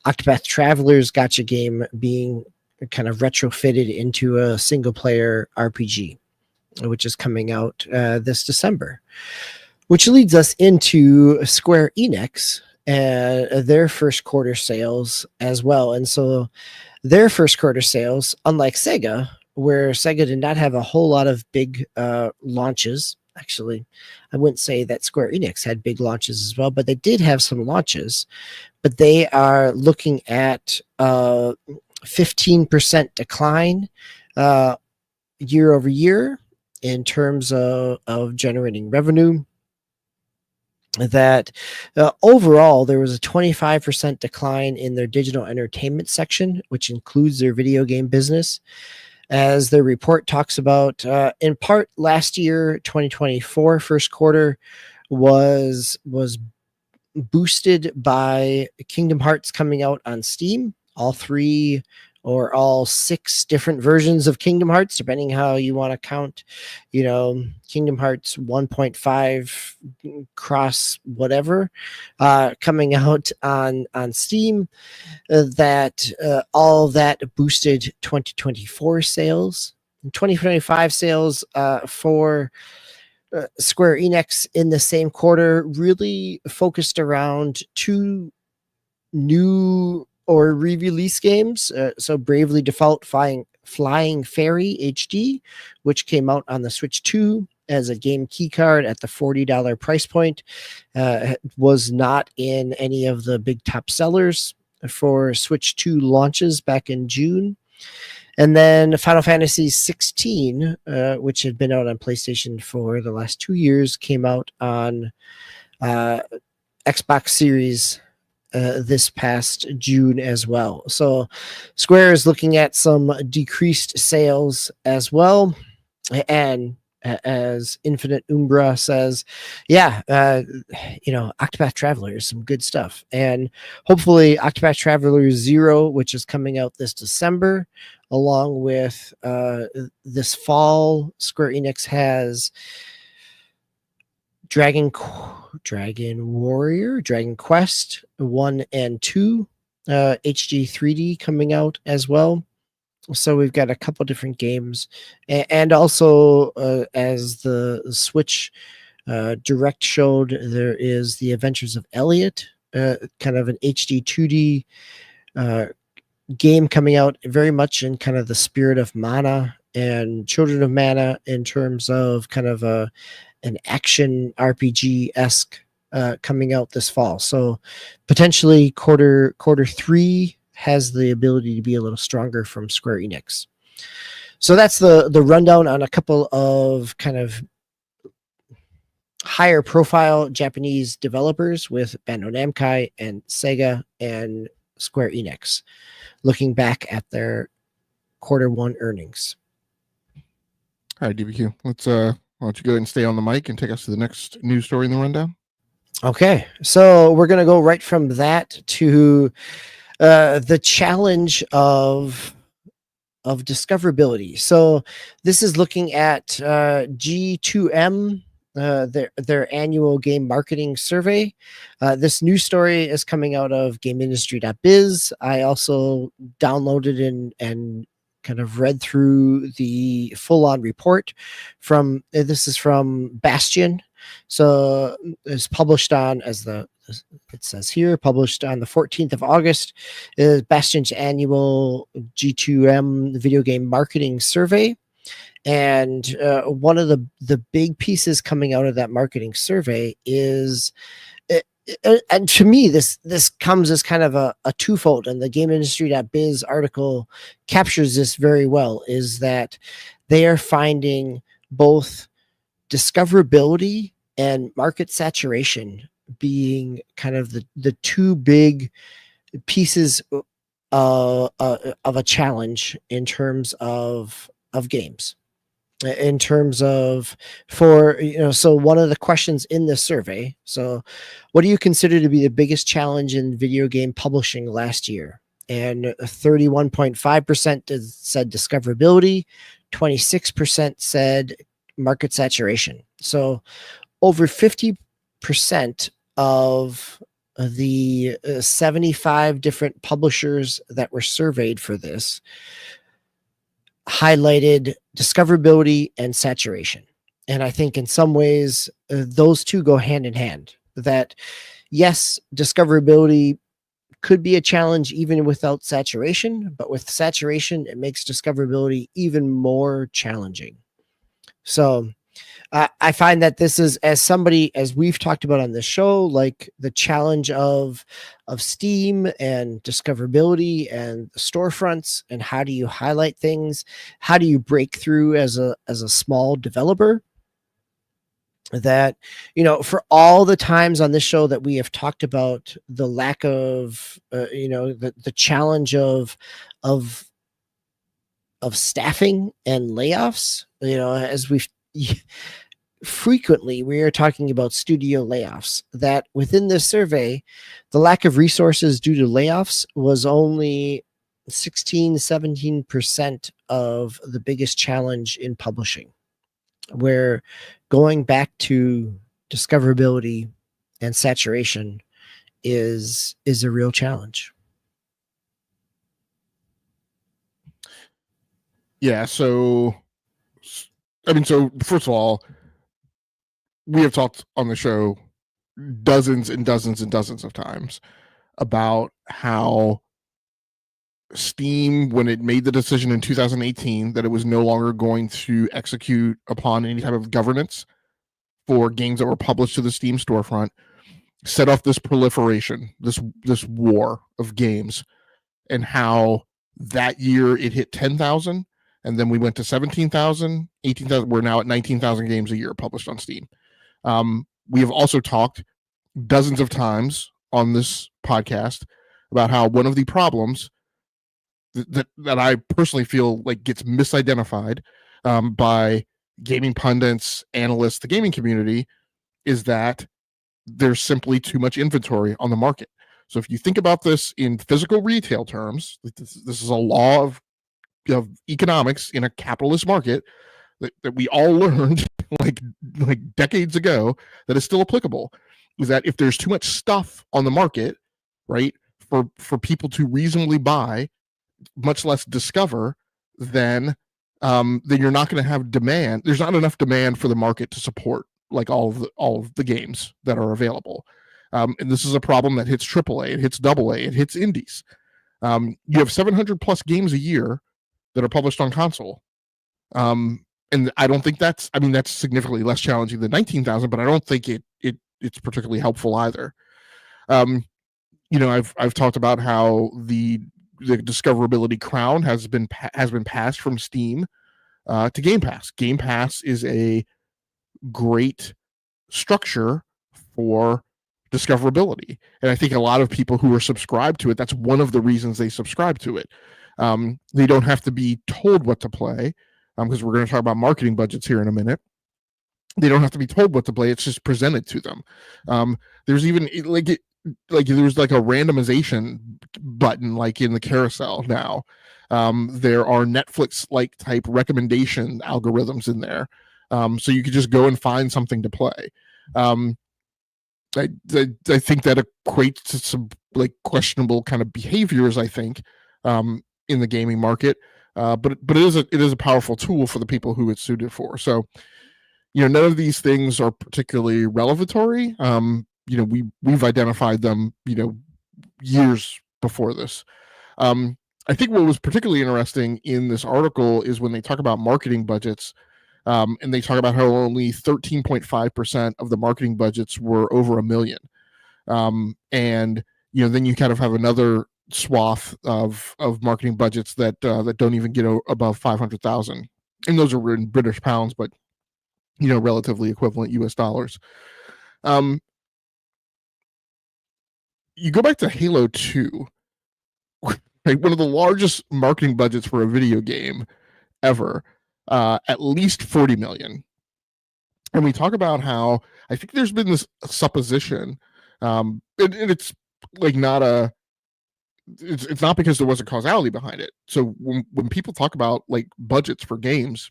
Octopath Traveler's gacha game being kind of retrofitted into a single player RPG, which is coming out this December. Which leads us into Square Enix and their first quarter sales as well. And so their first quarter sales, unlike Sega, where Sega did not have a whole lot of big launches. Actually, I wouldn't say that Square Enix had big launches as well, but they did have some launches. But they are looking at 15% decline year over year in terms of generating revenue. That overall, there was a 25% decline in their digital entertainment section, which includes their video game business. As the report talks about, in part, last year, 2024 first quarter was boosted by Kingdom Hearts coming out on Steam. All 3 or all 6 different versions of Kingdom Hearts, depending how you want to count. Kingdom Hearts 1.5 cross whatever, coming out on Steam. All that boosted 2024 sales. 2025 sales for Square Enix in the same quarter really focused around 2 new or re-release games. So Bravely Default Flying Fairy HD, which came out on the Switch 2 as a game keycard at the $40 price point, was not in any of the big top sellers for Switch 2 launches back in June. And then Final Fantasy 16, which had been out on PlayStation for the last 2 years, came out on Xbox Series this past June as well. So Square is looking at some decreased sales as well. And as Infinite Umbra says, Octopath Traveler is some good stuff. And hopefully Octopath Traveler 0, which is coming out this December, along with this fall, Square Enix has Dragon Quest 1 and 2 HD 3D coming out as well. So we've got a couple different games, and also as the Switch Direct showed, there is the Adventures of Elliot, kind of an HD 2D game coming out, very much in kind of the spirit of Mana and Children of Mana, in terms of kind of an action RPG-esque coming out this fall. So potentially quarter 3 has the ability to be a little stronger from Square Enix. So that's the rundown on a couple of kind of higher profile Japanese developers with Bandai Namco and Sega and Square Enix, looking back at their Q1 earnings. All right, DBQ. Let's why don't you go ahead and stay on the mic and take us to the next news story in the rundown? Okay, so we're gonna go right from that to the challenge of discoverability. So this is looking at G2M, their annual game marketing survey. This news story is coming out of GameIndustry.biz. I also downloaded and kind of read through the full-on report from this is from Bastion. So it's published on, as it says here, published on the 14th of August, is Bastion's annual G2M video game marketing survey. And one of the big pieces coming out of that marketing survey is, and to me, this comes as kind of a twofold, and the GameIndustry.biz article captures this very well, is that they are finding both discoverability and market saturation being kind of the two big pieces of a challenge in terms of games. In terms of, so one of the questions in this survey, so what do you consider to be the biggest challenge in video game publishing last year? And 31.5% said discoverability, 26% said market saturation. So over 50% of the 75 different publishers that were surveyed for this highlighted discoverability and saturation. And I think in some ways, those two go hand in hand. That yes, discoverability could be a challenge even without saturation, but with saturation, it makes discoverability even more challenging. So I find that this is, as somebody, as we've talked about on this show, like the challenge of Steam and discoverability and the storefronts, and how do you highlight things? How do you break through as a small developer? That, for all the times on this show that we have talked about the lack of, the challenge of staffing and layoffs, as we've frequently we are talking about studio layoffs, that within this survey, the lack of resources due to layoffs was only 16-17% of the biggest challenge in publishing, where going back to discoverability and saturation is a real challenge. Yeah, so first of all, we have talked on the show dozens and dozens and dozens of times about how Steam, when it made the decision in 2018 that it was no longer going to execute upon any type of governance for games that were published to the Steam storefront, set off this proliferation, this war of games, and how that year it hit 10,000, and then we went to 17,000, 18,000. We're now at 19,000 games a year published on Steam. We have also talked dozens of times on this podcast about how one of the problems that I personally feel like gets misidentified by gaming pundits, analysts, the gaming community, is that there's simply too much inventory on the market. So if you think about this in physical retail terms, this is a law of economics in a capitalist market that we all learned like decades ago, that is still applicable, is that if there's too much stuff on the market, right, for people to reasonably buy, much less discover, then you're not going to have demand. There's not enough demand for the market to support like all of the games that are available. And this is a problem that hits AAA, it hits AA, it hits indies. You have 700 plus games a year that are published on console. And I don't think that's significantly less challenging than 19,000, but I don't think it's particularly helpful either. I've talked about how the discoverability crown has been passed from Steam to Game Pass. Game Pass is a great structure for discoverability. And I think a lot of people who are subscribed to it, that's one of the reasons they subscribe to it. They don't have to be told what to play, because we're going to talk about marketing budgets here in a minute. They don't have to be told what to play. It's just presented to them. There's even there's like a randomization button like in the carousel now. There are Netflix like type recommendation algorithms in there. So you could just go and find something to play. I think that equates to some like questionable kind of behaviors, I think, in the gaming market. But it is a powerful tool for the people who it's suited for. So, none of these things are particularly revelatory. We've identified them, years before this. I think what was particularly interesting in this article is when they talk about marketing budgets, and they talk about how only 13.5% of the marketing budgets were over $1 million. And then you kind of have another swath of marketing budgets that don't even get above 500,000, and those are in British pounds, but relatively equivalent US dollars. You go back to Halo 2, right, one of the largest marketing budgets for a video game ever, at least 40 million. And we talk about how I think there's been this supposition, and it's like it's not because there was a causality behind it. So when people talk about like budgets for games,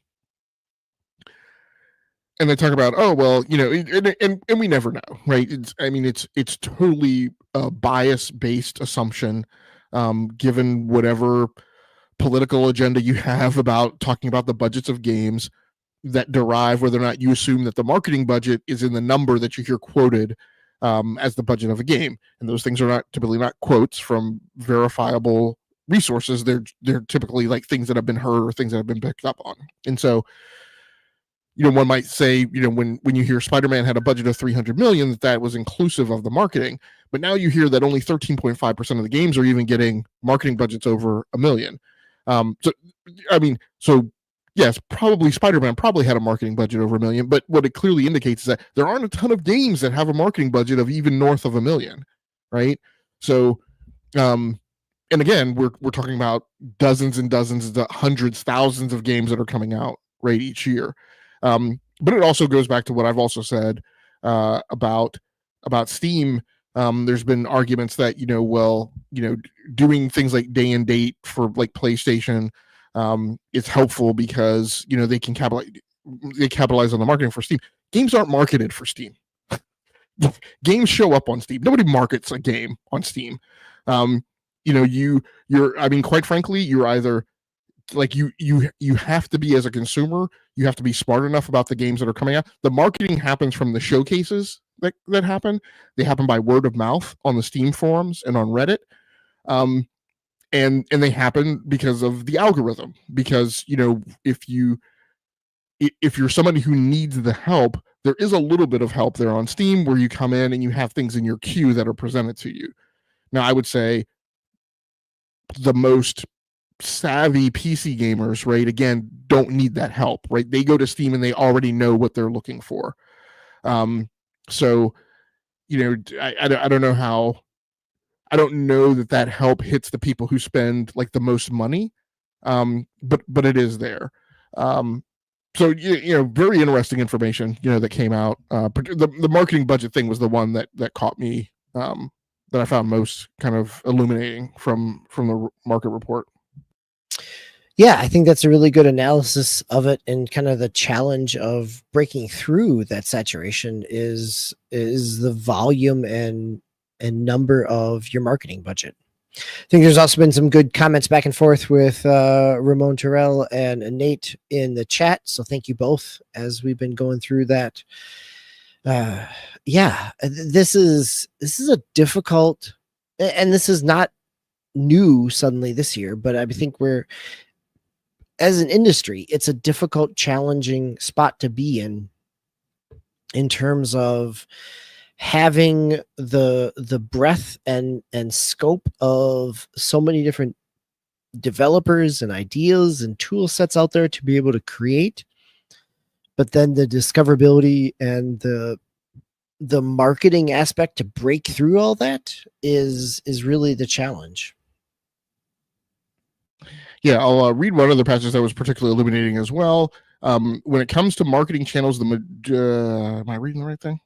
and they talk about, oh well, and we never know, right? It's totally a bias-based assumption, given whatever political agenda you have about talking about the budgets of games, that derive whether or not you assume that the marketing budget is in the number that you hear quoted as the budget of a game. And those things are typically not quotes from verifiable resources. They're typically like things that have been heard or things that have been picked up on. And so, one might say, when you hear Spider-Man had a budget of 300 million, that was inclusive of the marketing. But now you hear that only 13.5% of the games are even getting marketing budgets over $1 million. So yes, probably Spider-Man probably had a marketing budget over $1 million, but what it clearly indicates is that there aren't a ton of games that have a marketing budget of even north of $1 million, right? So, and again, we're talking about dozens and dozens, hundreds, thousands of games that are coming out right each year. But it also goes back to what I've also said about Steam. There's been arguments that doing things like day and date for like PlayStation is helpful because they can capitalize on the marketing for Steam. Games aren't marketed for Steam. Games show up on Steam. Nobody markets a game on Steam. Quite frankly, you're either like you have to be, as a consumer, you have to be smart enough about the games that are coming out. The marketing happens from the showcases that happen. They happen by word of mouth on the Steam forums and on Reddit. And they happen because of the algorithm, because if you're somebody who needs the help, there is a little bit of help there on Steam where you come in and you have things in your queue that are presented to you. Now, I would say the most savvy PC gamers, right, again, don't need that help, right? They go to Steam and they already know what they're looking for. So I don't know how. I don't know that help hits the people who spend like the most money, but it is there. So very interesting information that came out. The marketing budget thing was the one that caught me, that I found most kind of illuminating from the market report. Yeah, I think that's a really good analysis of it, and kind of the challenge of breaking through that saturation is the volume and number of your marketing budget. I think there's also been some good comments back and forth with Ramon Terrell and Nate in the chat. So thank you both as we've been going through that. This is a difficult, and this is not new suddenly this year, but I think as an industry, it's a difficult, challenging spot to be in terms of having the breadth and scope of so many different developers and ideas and tool sets out there to be able to create, but then the discoverability and the the marketing aspect to break through all that is really the challenge. Yeah, I'll read one other passage that was particularly illuminating as well. When it comes to marketing channels, am I reading the right thing?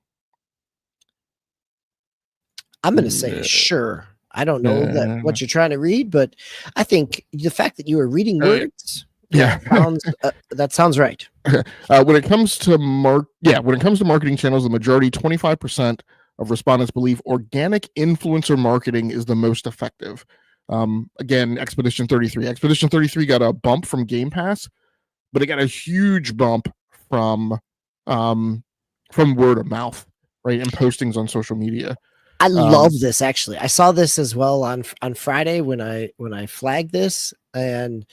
I'm going to say sure. I don't know what you're trying to read, but I think the fact that you are reading words, yeah, that sounds right. When it comes to marketing channels, the majority, 25% of respondents believe organic influencer marketing is the most effective. Again, Expedition 33 got a bump from Game Pass, but it got a huge bump from word of mouth, right, and postings on social media. I love this. Actually, I saw this as well on Friday when I flagged this, and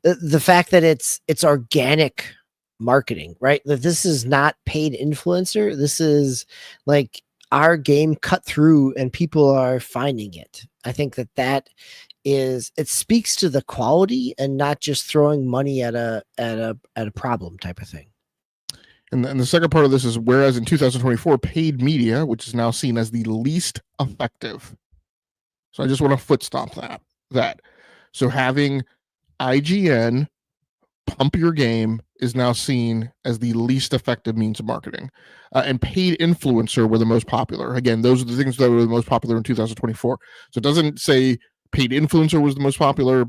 the fact that it's organic marketing, right? That this is not paid influencer. This is like our game cut through and people are finding it. I think that is, it speaks to the quality and not just throwing money at a problem type of thing. And the second part of this is, whereas in 2024, paid media, which is now seen as the least effective. So I just want to foot stomp that. So having IGN pump your game is now seen as the least effective means of marketing. And paid influencer were the most popular. Again, those are the things that were the most popular in 2024. So it doesn't say paid influencer was the most popular.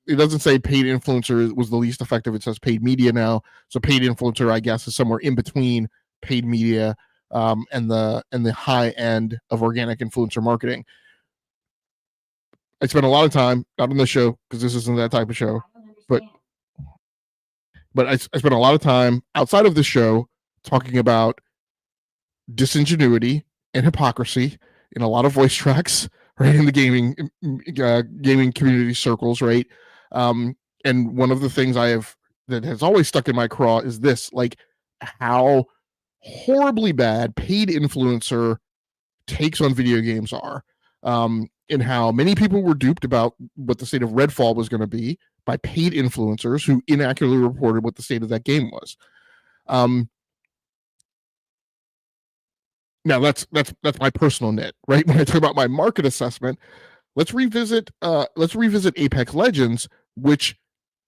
It doesn't say paid influencer was the least effective. It says paid media now. So paid influencer, I guess, is somewhere in between paid media and the high end of organic influencer marketing. I spent a lot of time, not on this show because this isn't that type of show, but I spent a lot of time outside of the show talking about disingenuity and hypocrisy in a lot of voice tracks, right, in the gaming community circles, right? And one of the things that has always stuck in my craw is this, like, how horribly bad paid influencer takes on video games are, and how many people were duped about what the state of Redfall was going to be by paid influencers who inaccurately reported what the state of that game was. Now that's my personal nit, right? When I talk about my market assessment, let's revisit Apex Legends, which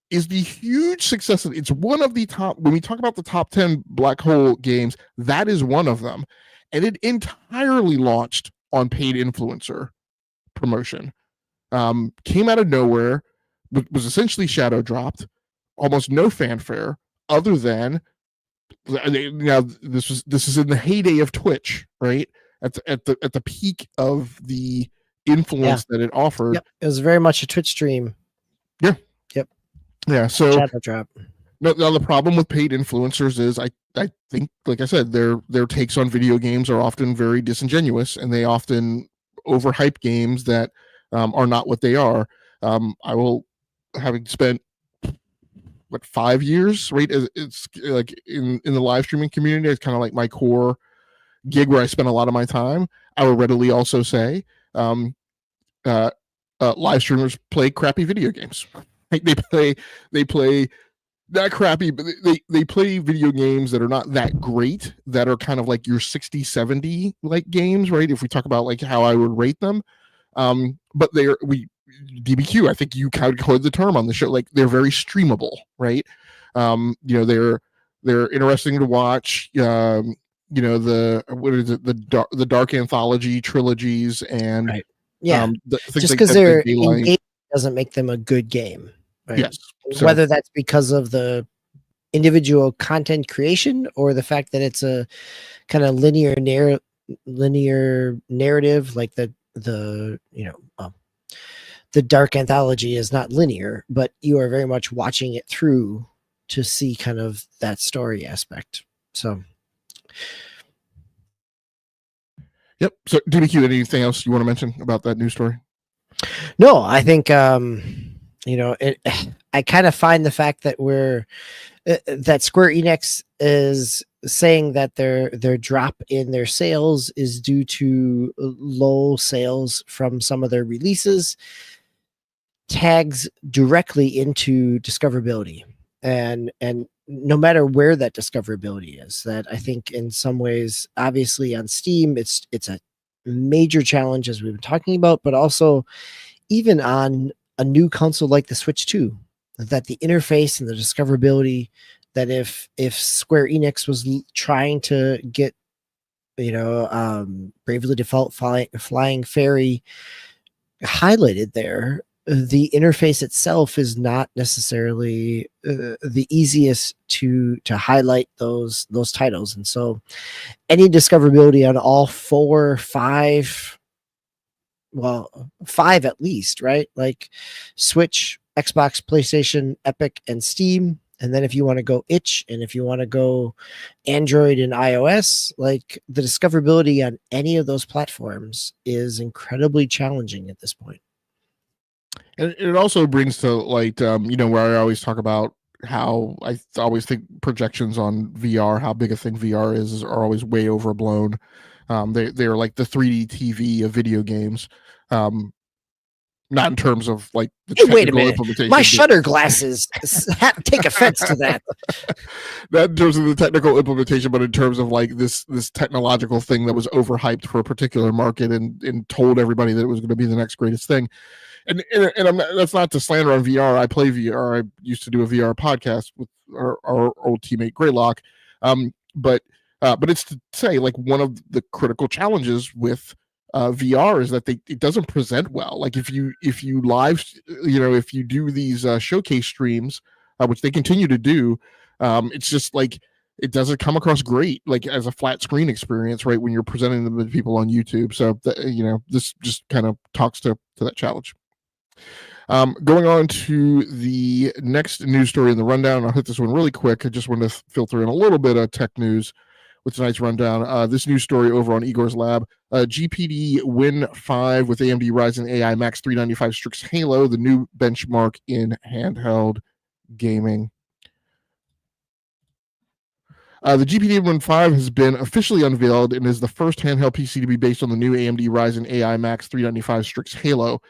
is the huge success. It's one of the top, when we talk about the top 10 black hole games, that is one of them. And it entirely launched on paid influencer promotion. Came out of nowhere, was essentially shadow dropped, almost no fanfare, other than, now this is in the heyday of Twitch, right? At the peak of the influence that it offered. Yep. It was very much a Twitch stream. Yeah. Yep. Yeah. So shadow drop. Now the problem with paid influencers is I think, like I said, their takes on video games are often very disingenuous, and they often overhype games that are not what they are. I will, having spent 5 years, right? It's like in the live streaming community, it's kind of like my core gig where I spend a lot of my time. I will readily also say, live streamers play crappy video games. Like they play not crappy, but they play video games that are not that great, that are kind of like your 60-70 like games, right? If we talk about like how I would rate them, but DBQ, I think you coined the term on the show, like they're very streamable, right? They're interesting to watch. The Dark Anthology trilogies, and right. Yeah, just like because they're engaged doesn't make them a good game, right? Yes. So, whether that's because of the individual content creation or the fact that it's a kind of linear narrative, like the Dark Anthology is not linear, but you are very much watching it through to see kind of that story aspect. So, yep. So, DBQ, anything else you want to mention about that news story? No, I think I kind of find the fact that that Square Enix is saying that their drop in their sales is due to low sales from some of their releases, tags directly into discoverability, and no matter where that discoverability is, that I think in some ways, obviously on Steam, it's a major challenge as we've been talking about, but also even on a new console like the Switch 2, that the interface and the discoverability, that if Square Enix was trying to get, Bravely Default Flying Fairy highlighted there, the interface itself is not necessarily the easiest to highlight those titles. And so any discoverability on all 4, 5, well, 5 at least, right? Like Switch, Xbox, PlayStation, Epic, and Steam. And then if you want to go itch, and if you want to go Android and iOS, like the discoverability on any of those platforms is incredibly challenging at this point. And it also brings to light, where I always talk about how I always think projections on VR, how big a thing VR is are always way overblown. They're like the 3D TV of video games. Not in terms of like the technical implementation. My shutter glasses take offense to that. Not in terms of the technical implementation, but in terms of like this technological thing that was overhyped for a particular market and told everybody that it was going to be the next greatest thing. And that's not to slander on VR. I play VR. I used to do a VR podcast with our old teammate Greylock. But it's to say, like, one of the critical challenges with VR is that it doesn't present well. Like if you live, if you do these showcase streams, which they continue to do, it's just like it doesn't come across great, like as a flat screen experience, right? When you're presenting them to people on YouTube. So this just kind of talks to that challenge. Going on to the next news story in the rundown, I'll hit this one really quick. I just wanted to filter in a little bit of tech news with tonight's rundown. This news story over on Igor's lab. GPD Win 5 with AMD Ryzen AI Max 395 Strix Halo, the new benchmark in handheld gaming. The GPD Win 5 has been officially unveiled and is the first handheld PC to be based on the new AMD Ryzen AI Max 395 Strix Halo.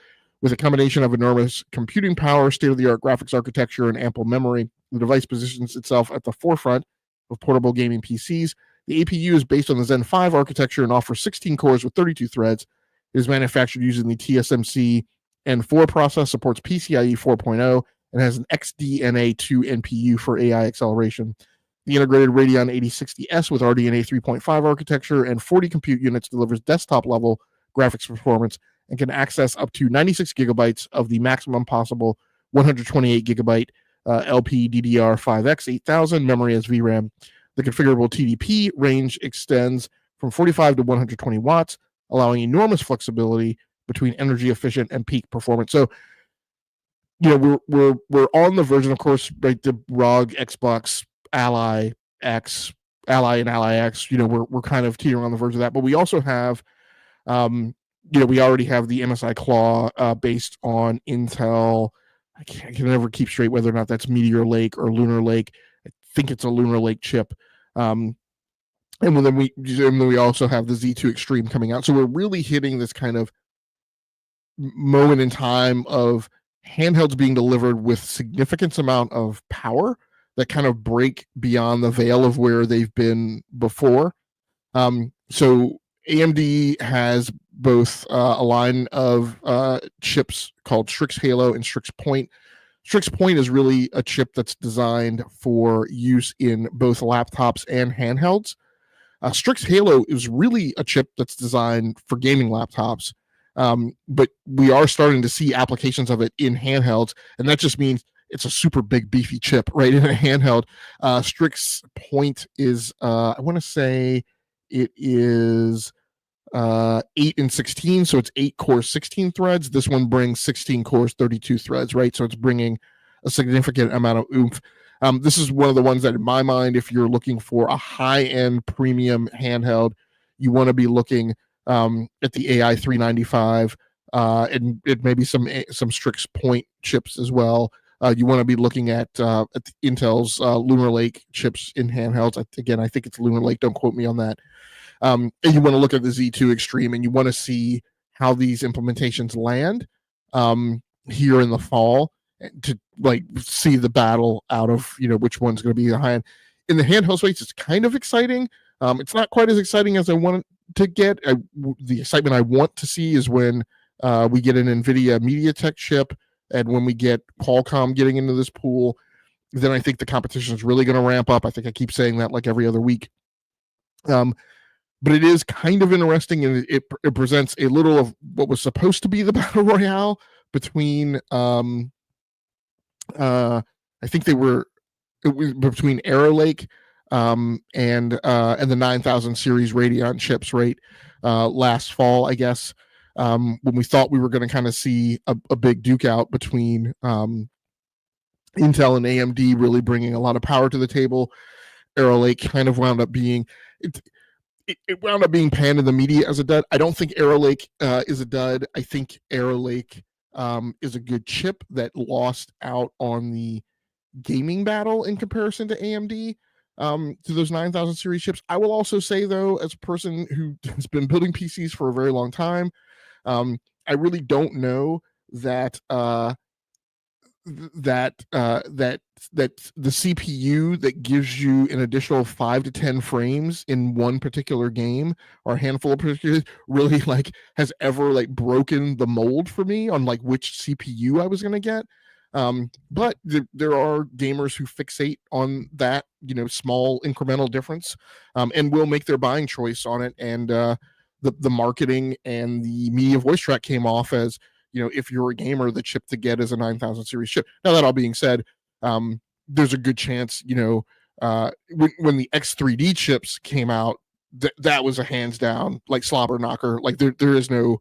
With a combination of enormous computing power, state-of-the-art graphics architecture, and ample memory, the device positions itself at the forefront of portable gaming PCs. The APU is based on the Zen 5 architecture and offers 16 cores with 32 threads. It is manufactured using the TSMC N4 process, supports PCIe 4.0, and has an XDNA2 NPU for AI acceleration. The integrated Radeon 8060S with RDNA 3.5 architecture and 40 compute units delivers desktop-level graphics performance and can access up to 96 gigabytes of the maximum possible 128 gigabyte LPDDR5X 8000 memory as VRAM. The configurable TDP range extends from 45 to 120 watts, allowing enormous flexibility between energy efficient and peak performance. So, we're on the version, of course, right? The ROG Xbox Ally X, Ally and Ally X. We're kind of teetering on the verge of that, but we also have, we already have the MSI Claw based on Intel. I can never keep straight whether or not that's Meteor Lake or Lunar Lake. I think it's a Lunar Lake chip. And then we also have the Z2 Extreme coming out. So we're really hitting this kind of moment in time of handhelds being delivered with significant amount of power that kind of break beyond the veil of where they've been before. So AMD has both a line of chips called Strix Halo and Strix Point. Strix Point is really a chip that's designed for use in both laptops and handhelds. Strix Halo is really a chip that's designed for gaming laptops, but we are starting to see applications of it in handhelds, and that just means it's a super big, beefy chip, right, in a handheld. Strix Point is, I want to say it is 8 and 16, so it's 8 cores, 16 threads. This one brings 16 cores, 32 threads, right? So it's bringing a significant amount of oomph. This is one of the ones that, in my mind, if you're looking for a high-end premium handheld, you want to be looking at the AI 395 and maybe some Strix Point chips as well. You want to be looking at Intel's Lunar Lake chips in handhelds. Again, I think it's Lunar Lake. Don't quote me on that. And you want to look at the Z2 Extreme, and you want to see how these implementations land here in the fall. to like see the battle out of, you know, which one's going to be the high end. In the handheld space, it's kind of exciting. It's not quite as exciting as I want to get. The excitement I want to see is when we get an NVIDIA MediaTek chip, and when we get Qualcomm getting into this pool, then I think the competition is really going to ramp up. I think I keep saying that like every other week. But it is kind of interesting, and it presents a little of what was supposed to be the battle royale between I think it was between Arrow Lake and the 9000 series Radeon chips, right? Last fall, I guess, when we thought we were going to kind of see a big duke out between Intel and AMD really bringing a lot of power to the table. Arrow Lake kind of wound up being it wound up being panned in the media as a dud. I don't think Arrow Lake is a dud. I think Arrow Lake is a good chip that lost out on the gaming battle in comparison to AMD, to those 9000 series chips. I will also say, though, as a person who has been building PCs for a very long time, I really don't know that that the CPU that gives you an additional 5 to 10 frames in one particular game, or a handful of particular, really like has ever like broken the mold for me on like which CPU I was going to get. But there are gamers who fixate on that, you know, small incremental difference, and will make their buying choice on it. And the marketing and the media voice track came off as, you know, if you're a gamer, the chip to get is a 9000 series chip. Now, that all being said, there's a good chance, you know, when the X3D chips came out, that was a hands down like slobber knocker. Like there is no,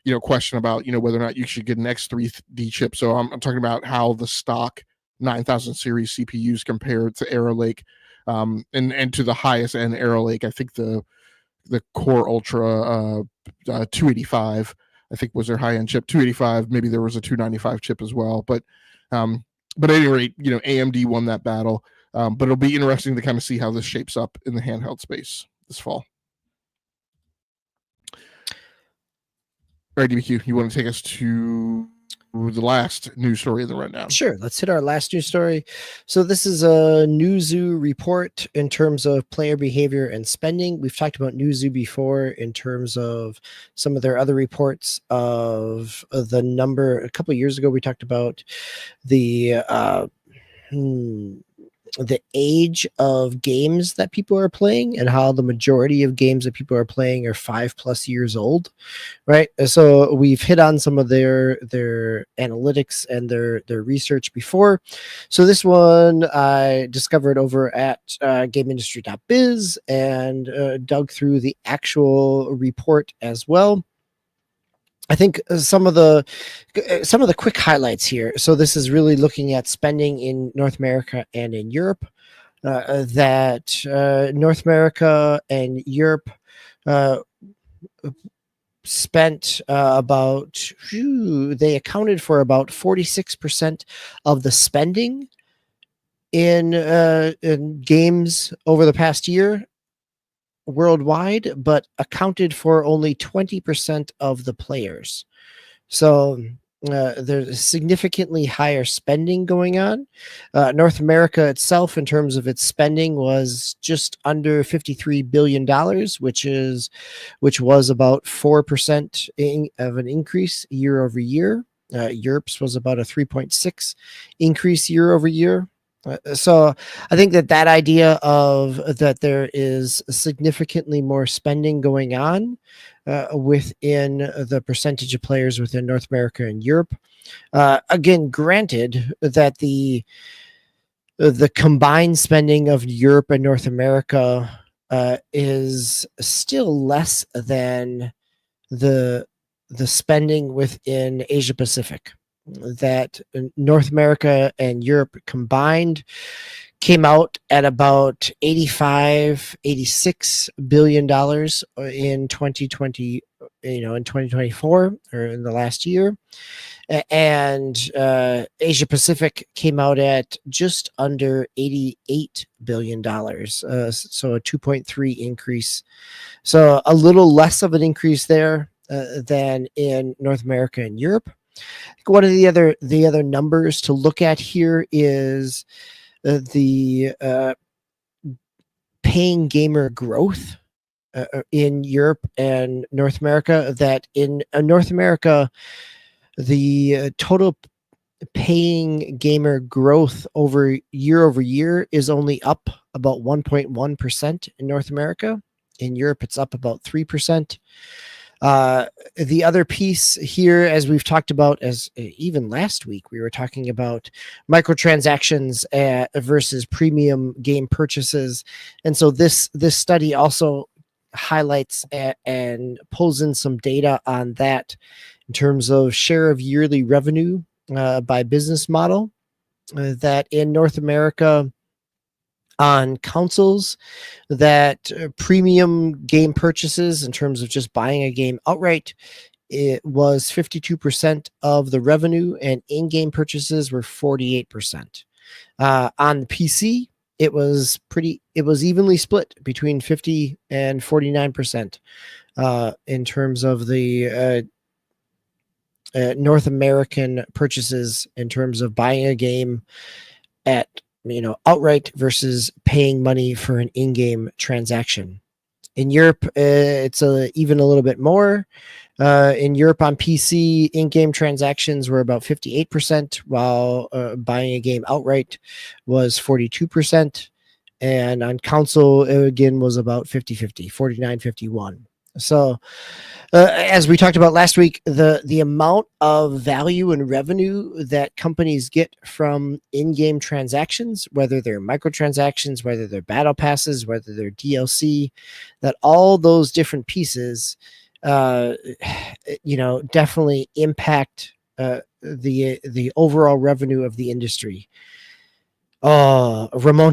you know, question about, you know, whether or not you should get an X3D chip. So I'm talking about how the stock 9000 series CPUs compared to Arrow Lake, and to the highest end Arrow Lake. I think the Core Ultra 285, I think, was their high end chip. 285, maybe there was a 295 chip as well. But at any rate, you know, AMD won that battle. But it'll be interesting to kind of see how this shapes up in the handheld space this fall. All right, DBQ, you want to take us to the last news story in the rundown? Sure. Let's hit our last news story. So this is a Newzoo report in terms of player behavior and spending. We've talked about Newzoo before in terms of some of their other reports of the number. A couple of years ago, we talked about the age of games that people are playing and how the majority of games that people are playing are 5+ years old, right? So we've hit on some of their analytics and their research before. So this one I discovered over at GameIndustry.biz and dug through the actual report as well. I think some of the quick highlights here. So this is really looking at spending in North America and in Europe. That North America and Europe spent they accounted for about 46% of the spending in games over the past year worldwide, but accounted for only 20% of the players. So there's significantly higher spending going on. North America itself, in terms of its spending, was just under $53 billion, which was about 4% of an increase year over year. Europe's was about a 3.6 increase year over year. So I think that idea of that there is significantly more spending going on within the percentage of players within North America and Europe. Again, granted that the combined spending of Europe and North America is still less than the spending within Asia Pacific. That North America and Europe combined came out at about $86 billion in 2020, in 2024, or in the last year. And Asia Pacific came out at just under $88 billion. So a 2.3 increase. So a little less of an increase there than in North America and Europe. One of the other numbers to look at here is the paying gamer growth in Europe and North America. That in North America, the total paying gamer growth over year is only up about 1.1% in North America. In Europe, it's up about 3%. The other piece here, as we've talked about, as even last week, we were talking about microtransactions versus premium game purchases. And so this study also highlights and pulls in some data on that in terms of share of yearly revenue by business model, that in North America on consoles, that premium game purchases in terms of just buying a game outright, it was 52% of the revenue, and in-game purchases were 48%. On the PC, it was evenly split between 50 and 49% in terms of the North American purchases, in terms of buying a game at outright versus paying money for an in-game transaction. In Europe, it's even a little bit more. In Europe on PC, in-game transactions were about 58%, while buying a game outright was 42%. And on console, it again was about 50-50, 49-51. So as we talked about last week, the amount of value and revenue that companies get from in-game transactions, whether they're microtransactions, whether they're battle passes, whether they're DLC, that all those different pieces, definitely impact the overall revenue of the industry. Oh, Ramon.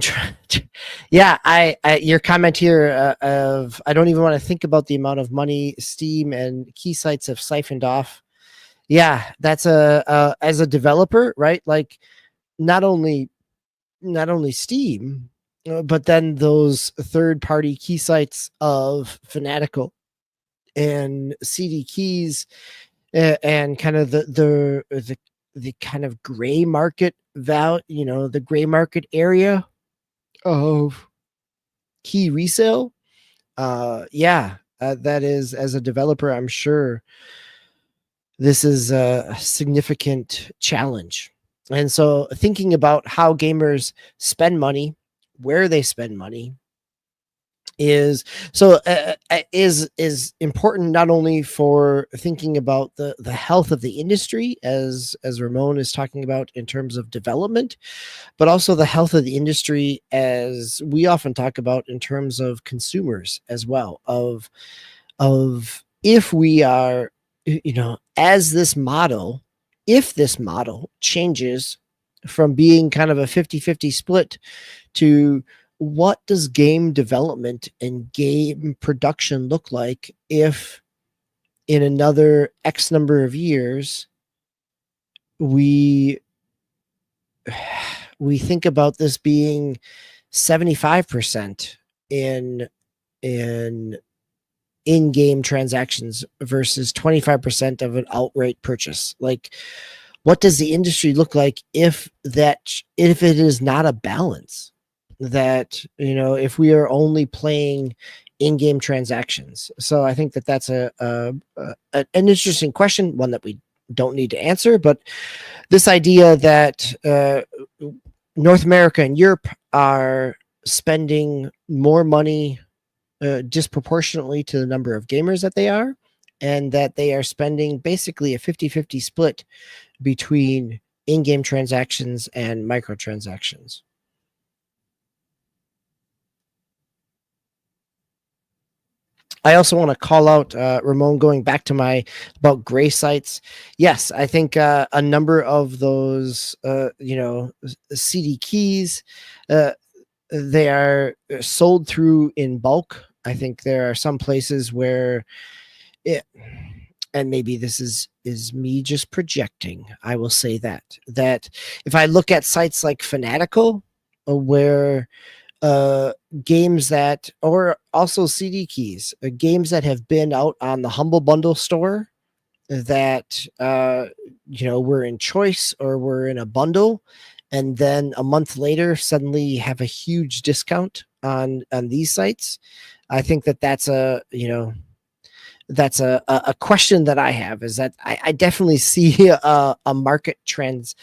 Yeah, I your comment here of I don't even want to think about the amount of money Steam and key sites have siphoned off. Yeah, that's as a developer, right? Like not only Steam, but then those third-party key sites of Fanatical and CD Keys, and kind of the kind of gray market the gray market area of key resale. That is, as a developer, I'm sure this is a significant challenge. And so thinking about how gamers spend money, where they spend money, is important, not only for thinking about the health of the industry, as Ramon is talking about in terms of development, but also the health of the industry, as we often talk about, in terms of consumers as well, of if we are, as this model, if this model changes from being kind of a 50-50 split to what does game development and game production look like if in another X number of years we think about this being 75% in in-game transactions versus 25% of an outright purchase? Like, what does the industry look like if it is not a balance? That if we are only playing in-game transactions. So I think that's an interesting question, one that we don't need to answer, but this idea that North America and Europe are spending more money disproportionately to the number of gamers that they are, and that they are spending basically a 50-50 split between in-game transactions and microtransactions. I also want to call out, Ramon, going back to about gray sites. Yes, I think a number of those, CD keys, they are sold through in bulk. I think there are some places where and maybe this is me just projecting, I will say that if I look at sites like Fanatical, where games that, or also CD keys, games that have been out on the Humble Bundle store that we're in choice or we're in a bundle, and then a month later suddenly have a huge discount on these sites. I think that's a question that I have, is that I definitely see a market trends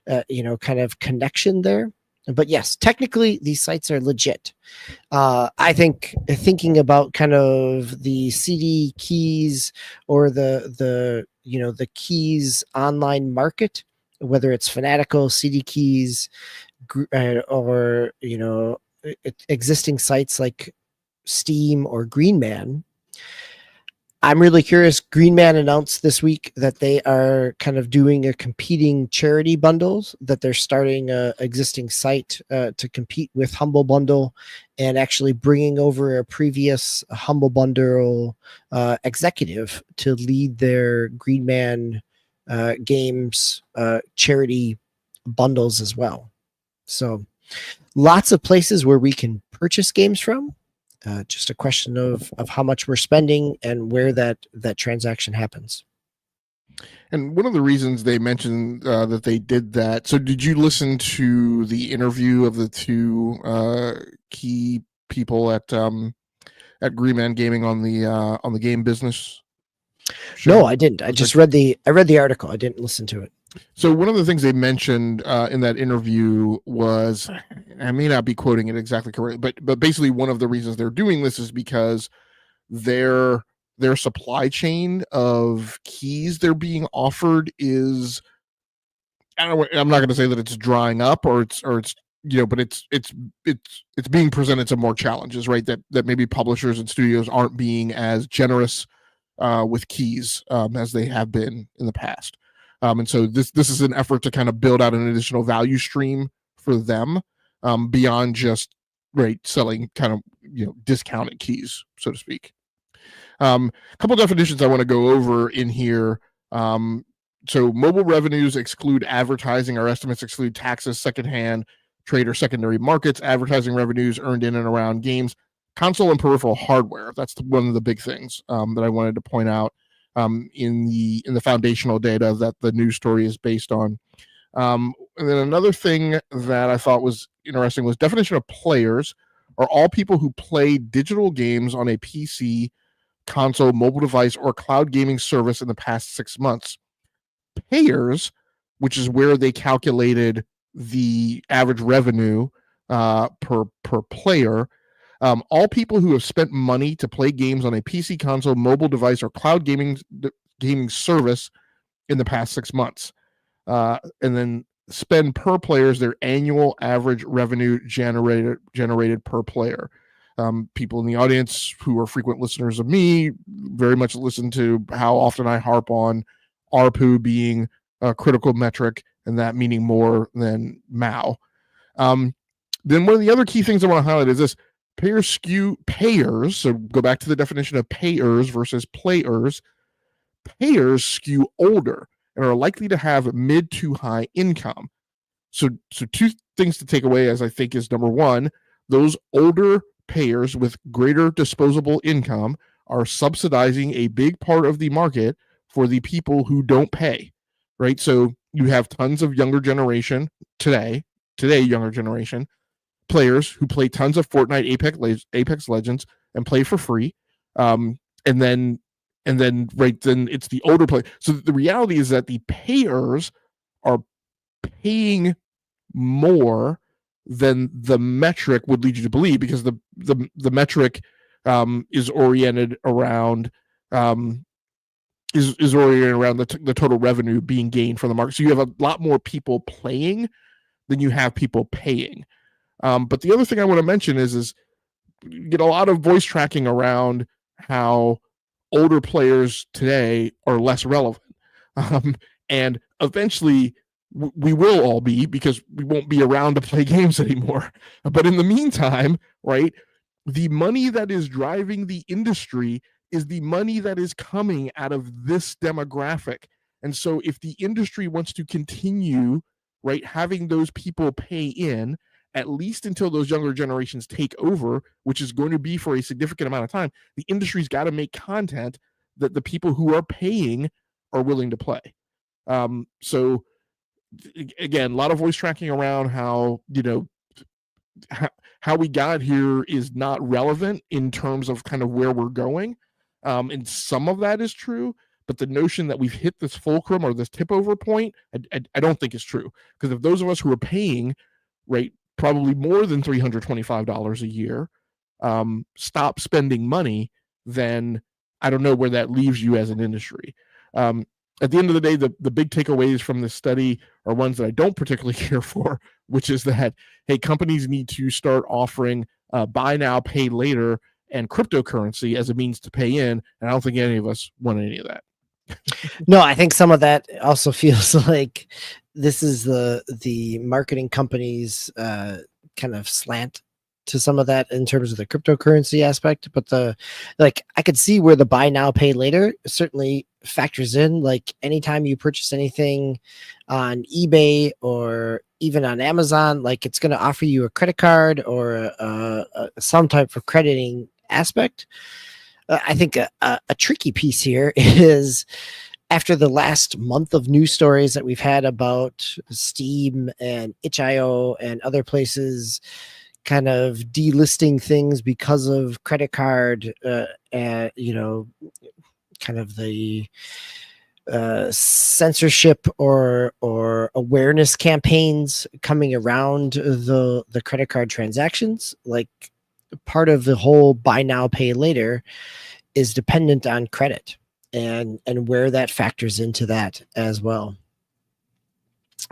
kind of connection there. But yes, technically these sites are legit. I think thinking about kind of the CD keys or the keys online market, whether it's Fanatical, CD keys, or existing sites like Steam or Green Man. I'm really curious. Green Man announced this week that they are kind of doing a competing charity bundles, that they're starting a existing site to compete with Humble Bundle, and actually bringing over a previous Humble Bundle executive to lead their Green Man games charity bundles as well. So lots of places where we can purchase games from. Just a question of how much we're spending and where that transaction happens. And one of the reasons they mentioned that they did that. So, did you listen to the interview of the two key people at Green Man Gaming on the Game Business show? No, I didn't. I just read the article. I didn't listen to it. So one of the things they mentioned in that interview was, I may not be quoting it exactly correctly, but basically one of the reasons they're doing this is because their supply chain of keys they're being offered is, I'm not going to say that it's drying up or it's but it's being presented some more challenges, right? That maybe publishers and studios aren't being as generous with keys as they have been in the past. And so this is an effort to kind of build out an additional value stream for them beyond just selling kind of discounted keys, so to speak. A couple definitions I want to go over in here. So mobile revenues exclude advertising. Our estimates exclude taxes, secondhand trade or secondary markets, advertising revenues earned in and around games, console and peripheral hardware. That's one of the big things that I wanted to point out in the foundational data that the news story is based on. And then another thing that I thought was interesting was definition of players are all people who play digital games on a PC, console, mobile device, or cloud gaming service in the past 6 months. Payers, which is where they calculated the average revenue per player, all people who have spent money to play games on a PC, console, mobile device, or cloud gaming service in the past 6 months. And then spend per player is their annual average revenue generated per player. People in the audience who are frequent listeners of me very much listen to how often I harp on ARPU being a critical metric, and that meaning more than MAU. Then one of the other key things I want to highlight is this: payers, so go back to the definition of payers versus players. Payers skew older and are likely to have mid to high income. So two things to take away, as I think, is number one, those older payers with greater disposable income are subsidizing a big part of the market for the people who don't pay, right? So you have tons of younger generation today younger generation players who play tons of Fortnite, Apex Legends, and play for free, and then it's the older play. So the reality is that the payers are paying more than the metric would lead you to believe, because the metric is oriented around is oriented around the total revenue being gained from the market. So you have a lot more people playing than you have people paying. But the other thing I want to mention is you get a lot of voice tracking around how older players today are less relevant. And eventually we will all be, because we won't be around to play games anymore. But in the meantime, right, the money that is driving the industry is the money that is coming out of this demographic. And so if the industry wants to continue, right, having those people pay in, at least until those younger generations take over, which is going to be for a significant amount of time, the industry's got to make content that the people who are paying are willing to play. So again, a lot of voice tracking around how, how we got here is not relevant in terms of kind of where we're going. And some of that is true, but the notion that we've hit this fulcrum or this tip over point, I don't think is true. Because if those of us who are paying, right, probably more than $325 a year, stop spending money, then I don't know where that leaves you as an industry. At the end of the day, the big takeaways from this study are ones that I don't particularly care for, which is that, hey, companies need to start offering buy now, pay later and cryptocurrency as a means to pay in. And I don't think any of us want any of that. No, I think some of that also feels like this is the marketing companies kind of slant to some of that in terms of the cryptocurrency aspect, but I could see where the buy now pay later certainly factors in. Like anytime you purchase anything on eBay or even on Amazon, like it's going to offer you a credit card or some type of crediting aspect. I think a tricky piece here is after the last month of news stories that we've had about Steam and itch.io and other places kind of delisting things because of credit card, and kind of the censorship or awareness campaigns coming around the credit card transactions. Like part of the whole buy now pay later is dependent on credit and where that factors into that as well.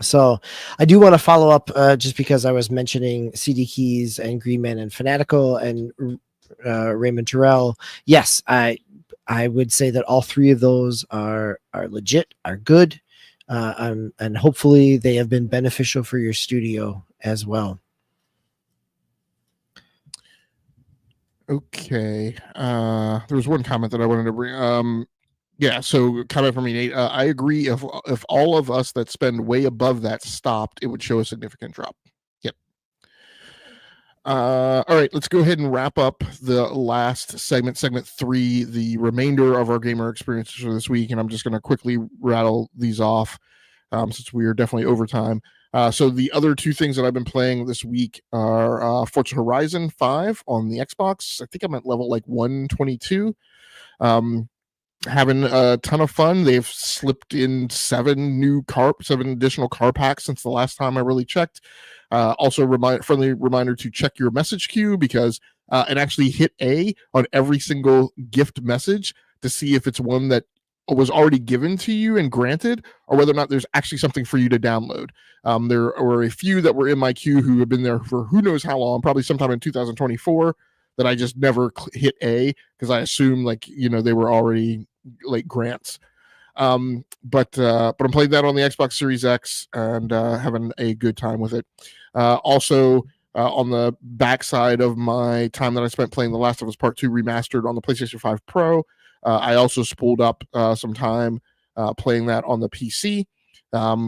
So I do want to follow up just because I was mentioning CD Keys and Green Man and Fanatical and Raymond Terrell. Yes, I would say that all three of those are legit, are good, and hopefully they have been beneficial for your studio as well. Okay. There was one comment that I wanted to bring. Yeah, so comment from me, Nate. I agree. If all of us that spend way above that stopped, it would show a significant drop. Yep. All right, let's go ahead and wrap up the last segment 3, the remainder of our gamer experiences for this week, and I'm just going to quickly rattle these off since we are definitely over time. So the other two things that I've been playing this week are Forza Horizon 5 on the Xbox. I think I'm at level like 122. Having a ton of fun. They've slipped in 7 additional car packs since the last time I really checked. Also, friendly reminder to check your message queue because and actually hit A on every single gift message to see if it's one that was already given to you and granted, or whether or not there's actually something for you to download. There were a few that were in my queue who have been there for who knows how long, probably sometime in 2024, that I just never hit A because I assumed they were already like grants. But I'm playing that on the Xbox Series X and having a good time with it. Also, on the backside of my time that I spent playing The Last of Us Part 2 Remastered on the PlayStation 5 Pro, I also spooled up some time playing that on the PC,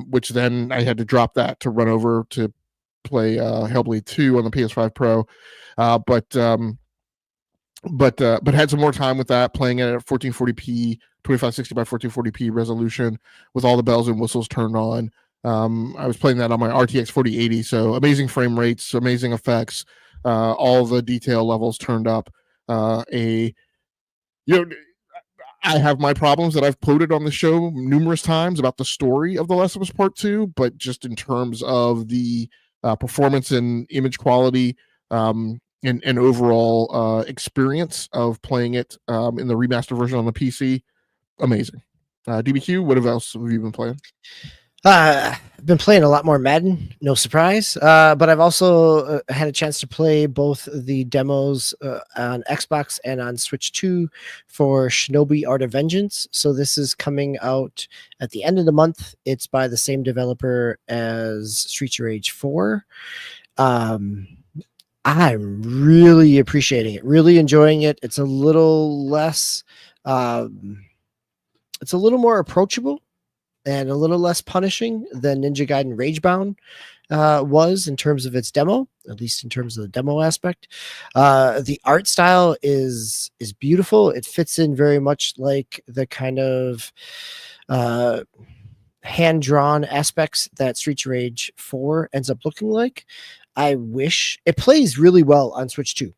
which then I had to drop that to run over to play Hellblade 2 on the PS5 Pro. But had some more time with that, playing it at 1440p, 2560 by 1440p resolution with all the bells and whistles turned on. I was playing that on my RTX 4080, so amazing frame rates, amazing effects, all the detail levels turned up. I have my problems that I've quoted on the show numerous times about the story of The Last of Us Part 2, but just in terms of the performance and image quality, and overall experience of playing it in the remastered version on the PC, amazing. DBQ, what else have you been playing? I've been playing a lot more Madden, no surprise. But I've also had a chance to play both the demos on Xbox and on Switch 2 for Shinobi Art of Vengeance. So this is coming out at the end of the month. It's by the same developer as Streets of Rage 4. I'm really appreciating it, really enjoying it. It's a little less, it's a little more approachable and a little less punishing than Ninja Gaiden Ragebound. was in terms of its demo, at least in terms of the demo aspect. The art style is beautiful. It fits in very much like the kind of hand-drawn aspects that Streets of Rage 4 ends up looking like. I wish it plays really well on Switch 2.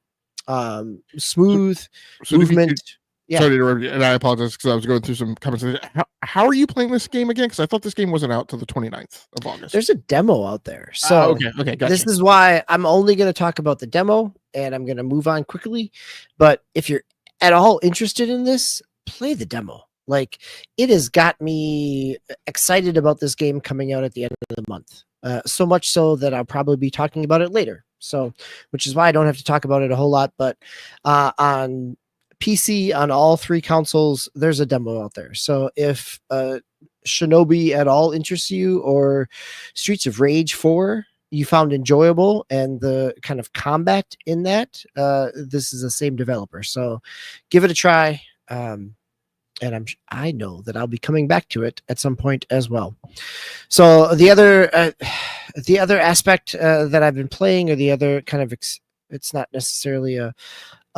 Smooth So movement. Sorry to interrupt you, and I apologize because I was going through some comments. How are you playing this game again? Because I thought this game wasn't out till the 29th of August. There's a demo out there. So okay, gotcha. This is why I'm only going to talk about the demo, and I'm going to move on quickly. But if you're at all interested in this, play the demo. Like, it has got me excited about this game coming out at the end of the month. So much so that I'll probably be talking about it later. So, which is why I don't have to talk about it a whole lot. But on PC, on all 3 consoles, there's a demo out there. So if Shinobi at all interests you, or Streets of Rage 4 you found enjoyable, and the kind of combat in that, this is the same developer. So give it a try. And I know that I'll be coming back to it at some point as well. So the other aspect that I've been playing, or the other kind of it's not necessarily a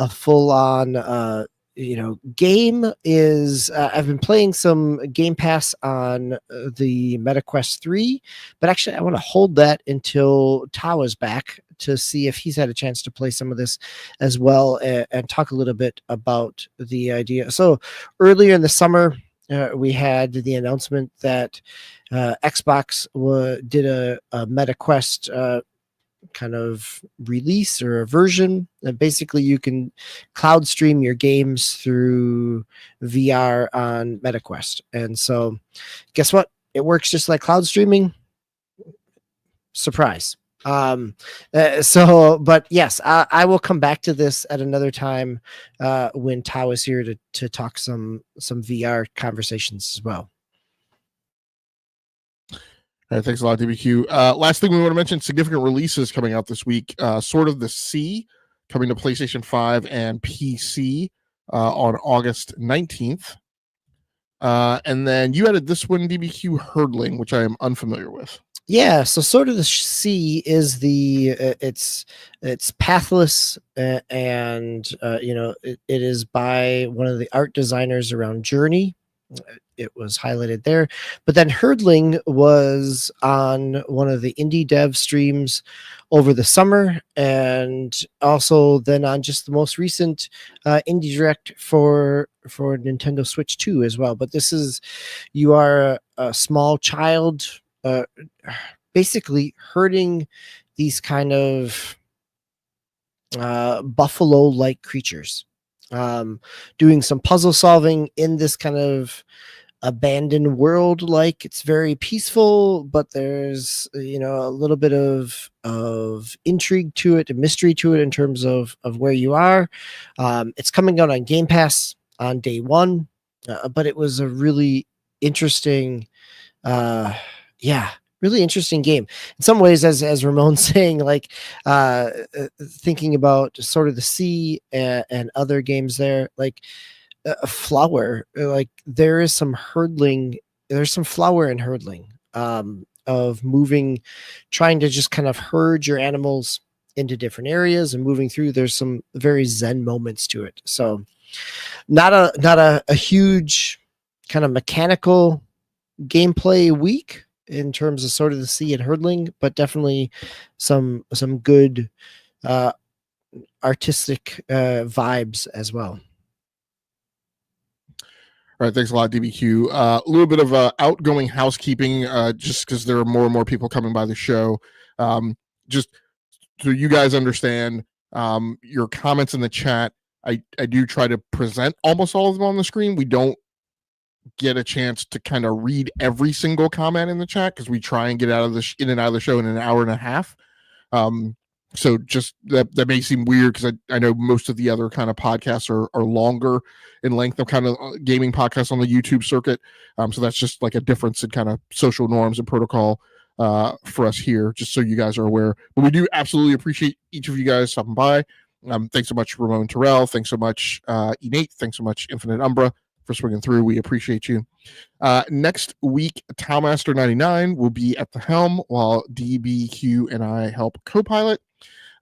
full on game, is I've been playing some Game Pass on the MetaQuest 3, but actually I want to hold that until Tawa's back to see if he's had a chance to play some of this as well, and talk a little bit about the idea. So earlier in the summer, we had the announcement that Xbox did a MetaQuest kind of release, or a version. Basically, you can cloud stream your games through VR on MetaQuest. And so guess what? It works just like cloud streaming. Surprise. But yes, I will come back to this at another time when Tao is here to talk some VR conversations as well. All right, thanks a lot, DBQ. Last thing we want to mention, significant releases coming out this week. Sword of the Sea coming to PlayStation 5 and PC on August 19th. And then you added this one, DBQ, Herdling, which I am unfamiliar with. Yeah, so Sword of the Sea is it's pathless, and it is by one of the art designers around Journey. It was highlighted there. But then Herdling was on one of the indie dev streams over the summer, and also then on just the most recent indie direct for Nintendo Switch 2 as well. But this is, you are a small child basically herding these kind of buffalo-like creatures, doing some puzzle solving in this kind of abandoned world. Like, it's very peaceful, but there's a little bit of intrigue to it, a mystery to it in terms of where you are. It's coming out on Game Pass on day one, but it was a really interesting really interesting game in some ways, as Ramon's saying, like thinking about Sword of the Sea and other games there, like a flower, like there's some flower in herdling, of moving, trying to just kind of herd your animals into different areas and moving through. There's some very zen moments to it. So not a huge kind of mechanical gameplay week in terms of Sword of the Sea and herdling, but definitely some good artistic vibes as well. All right, thanks a lot, DBQ. A little bit of outgoing housekeeping, just because there are more and more people coming by the show. Just so you guys understand, your comments in the chat, I do try to present almost all of them on the screen. We don't get a chance to kind of read every single comment in the chat because we try and get out of in and out of the show in an hour and a half. So just that may seem weird because I know most of the other kind of podcasts are longer in length of kind of gaming podcasts on the YouTube circuit. So that's just like a difference in kind of social norms and protocol for us here, just so you guys are aware. But we do absolutely appreciate each of you guys stopping by. Thanks so much, Ramon Terrell. Thanks so much, Enate. Thanks so much, Infinite Umbra. for swinging through. We appreciate you. Next week, Towmaster99 will be at the helm while DBQ and I help co-pilot.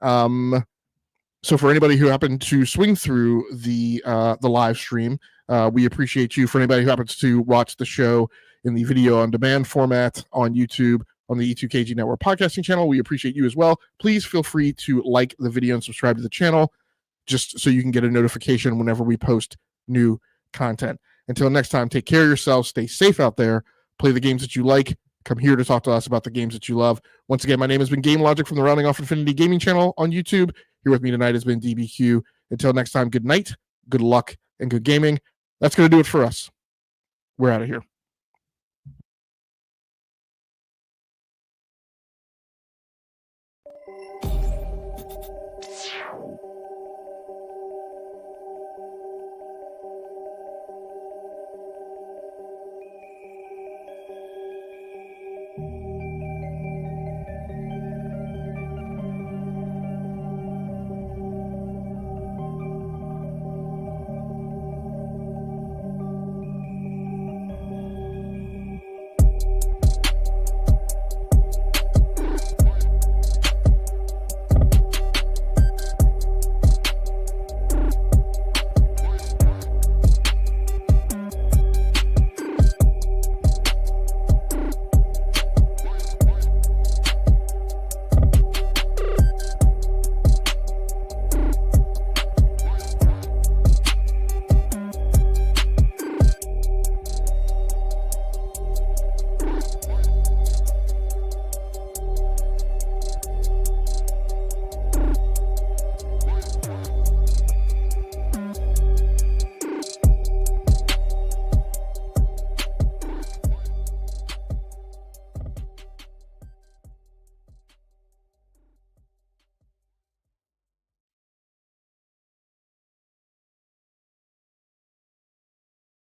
So for anybody who happened to swing through the live stream, we appreciate you. For anybody who happens to watch the show in the video on demand format on YouTube, on the E2KG Network podcasting channel, we appreciate you as well. Please feel free to like the video and subscribe to the channel just so you can get a notification whenever we post new content. Until next time, take care of yourselves, stay safe out there, play the games that you like, come here to talk to us about the games that you love. Once again, my name has been Game Logic from the Rounding Off Infinity Gaming channel on YouTube. Here with me tonight has been DBQ. Until next time, good night, good luck, and good gaming. That's going to do it for us. We're out of here.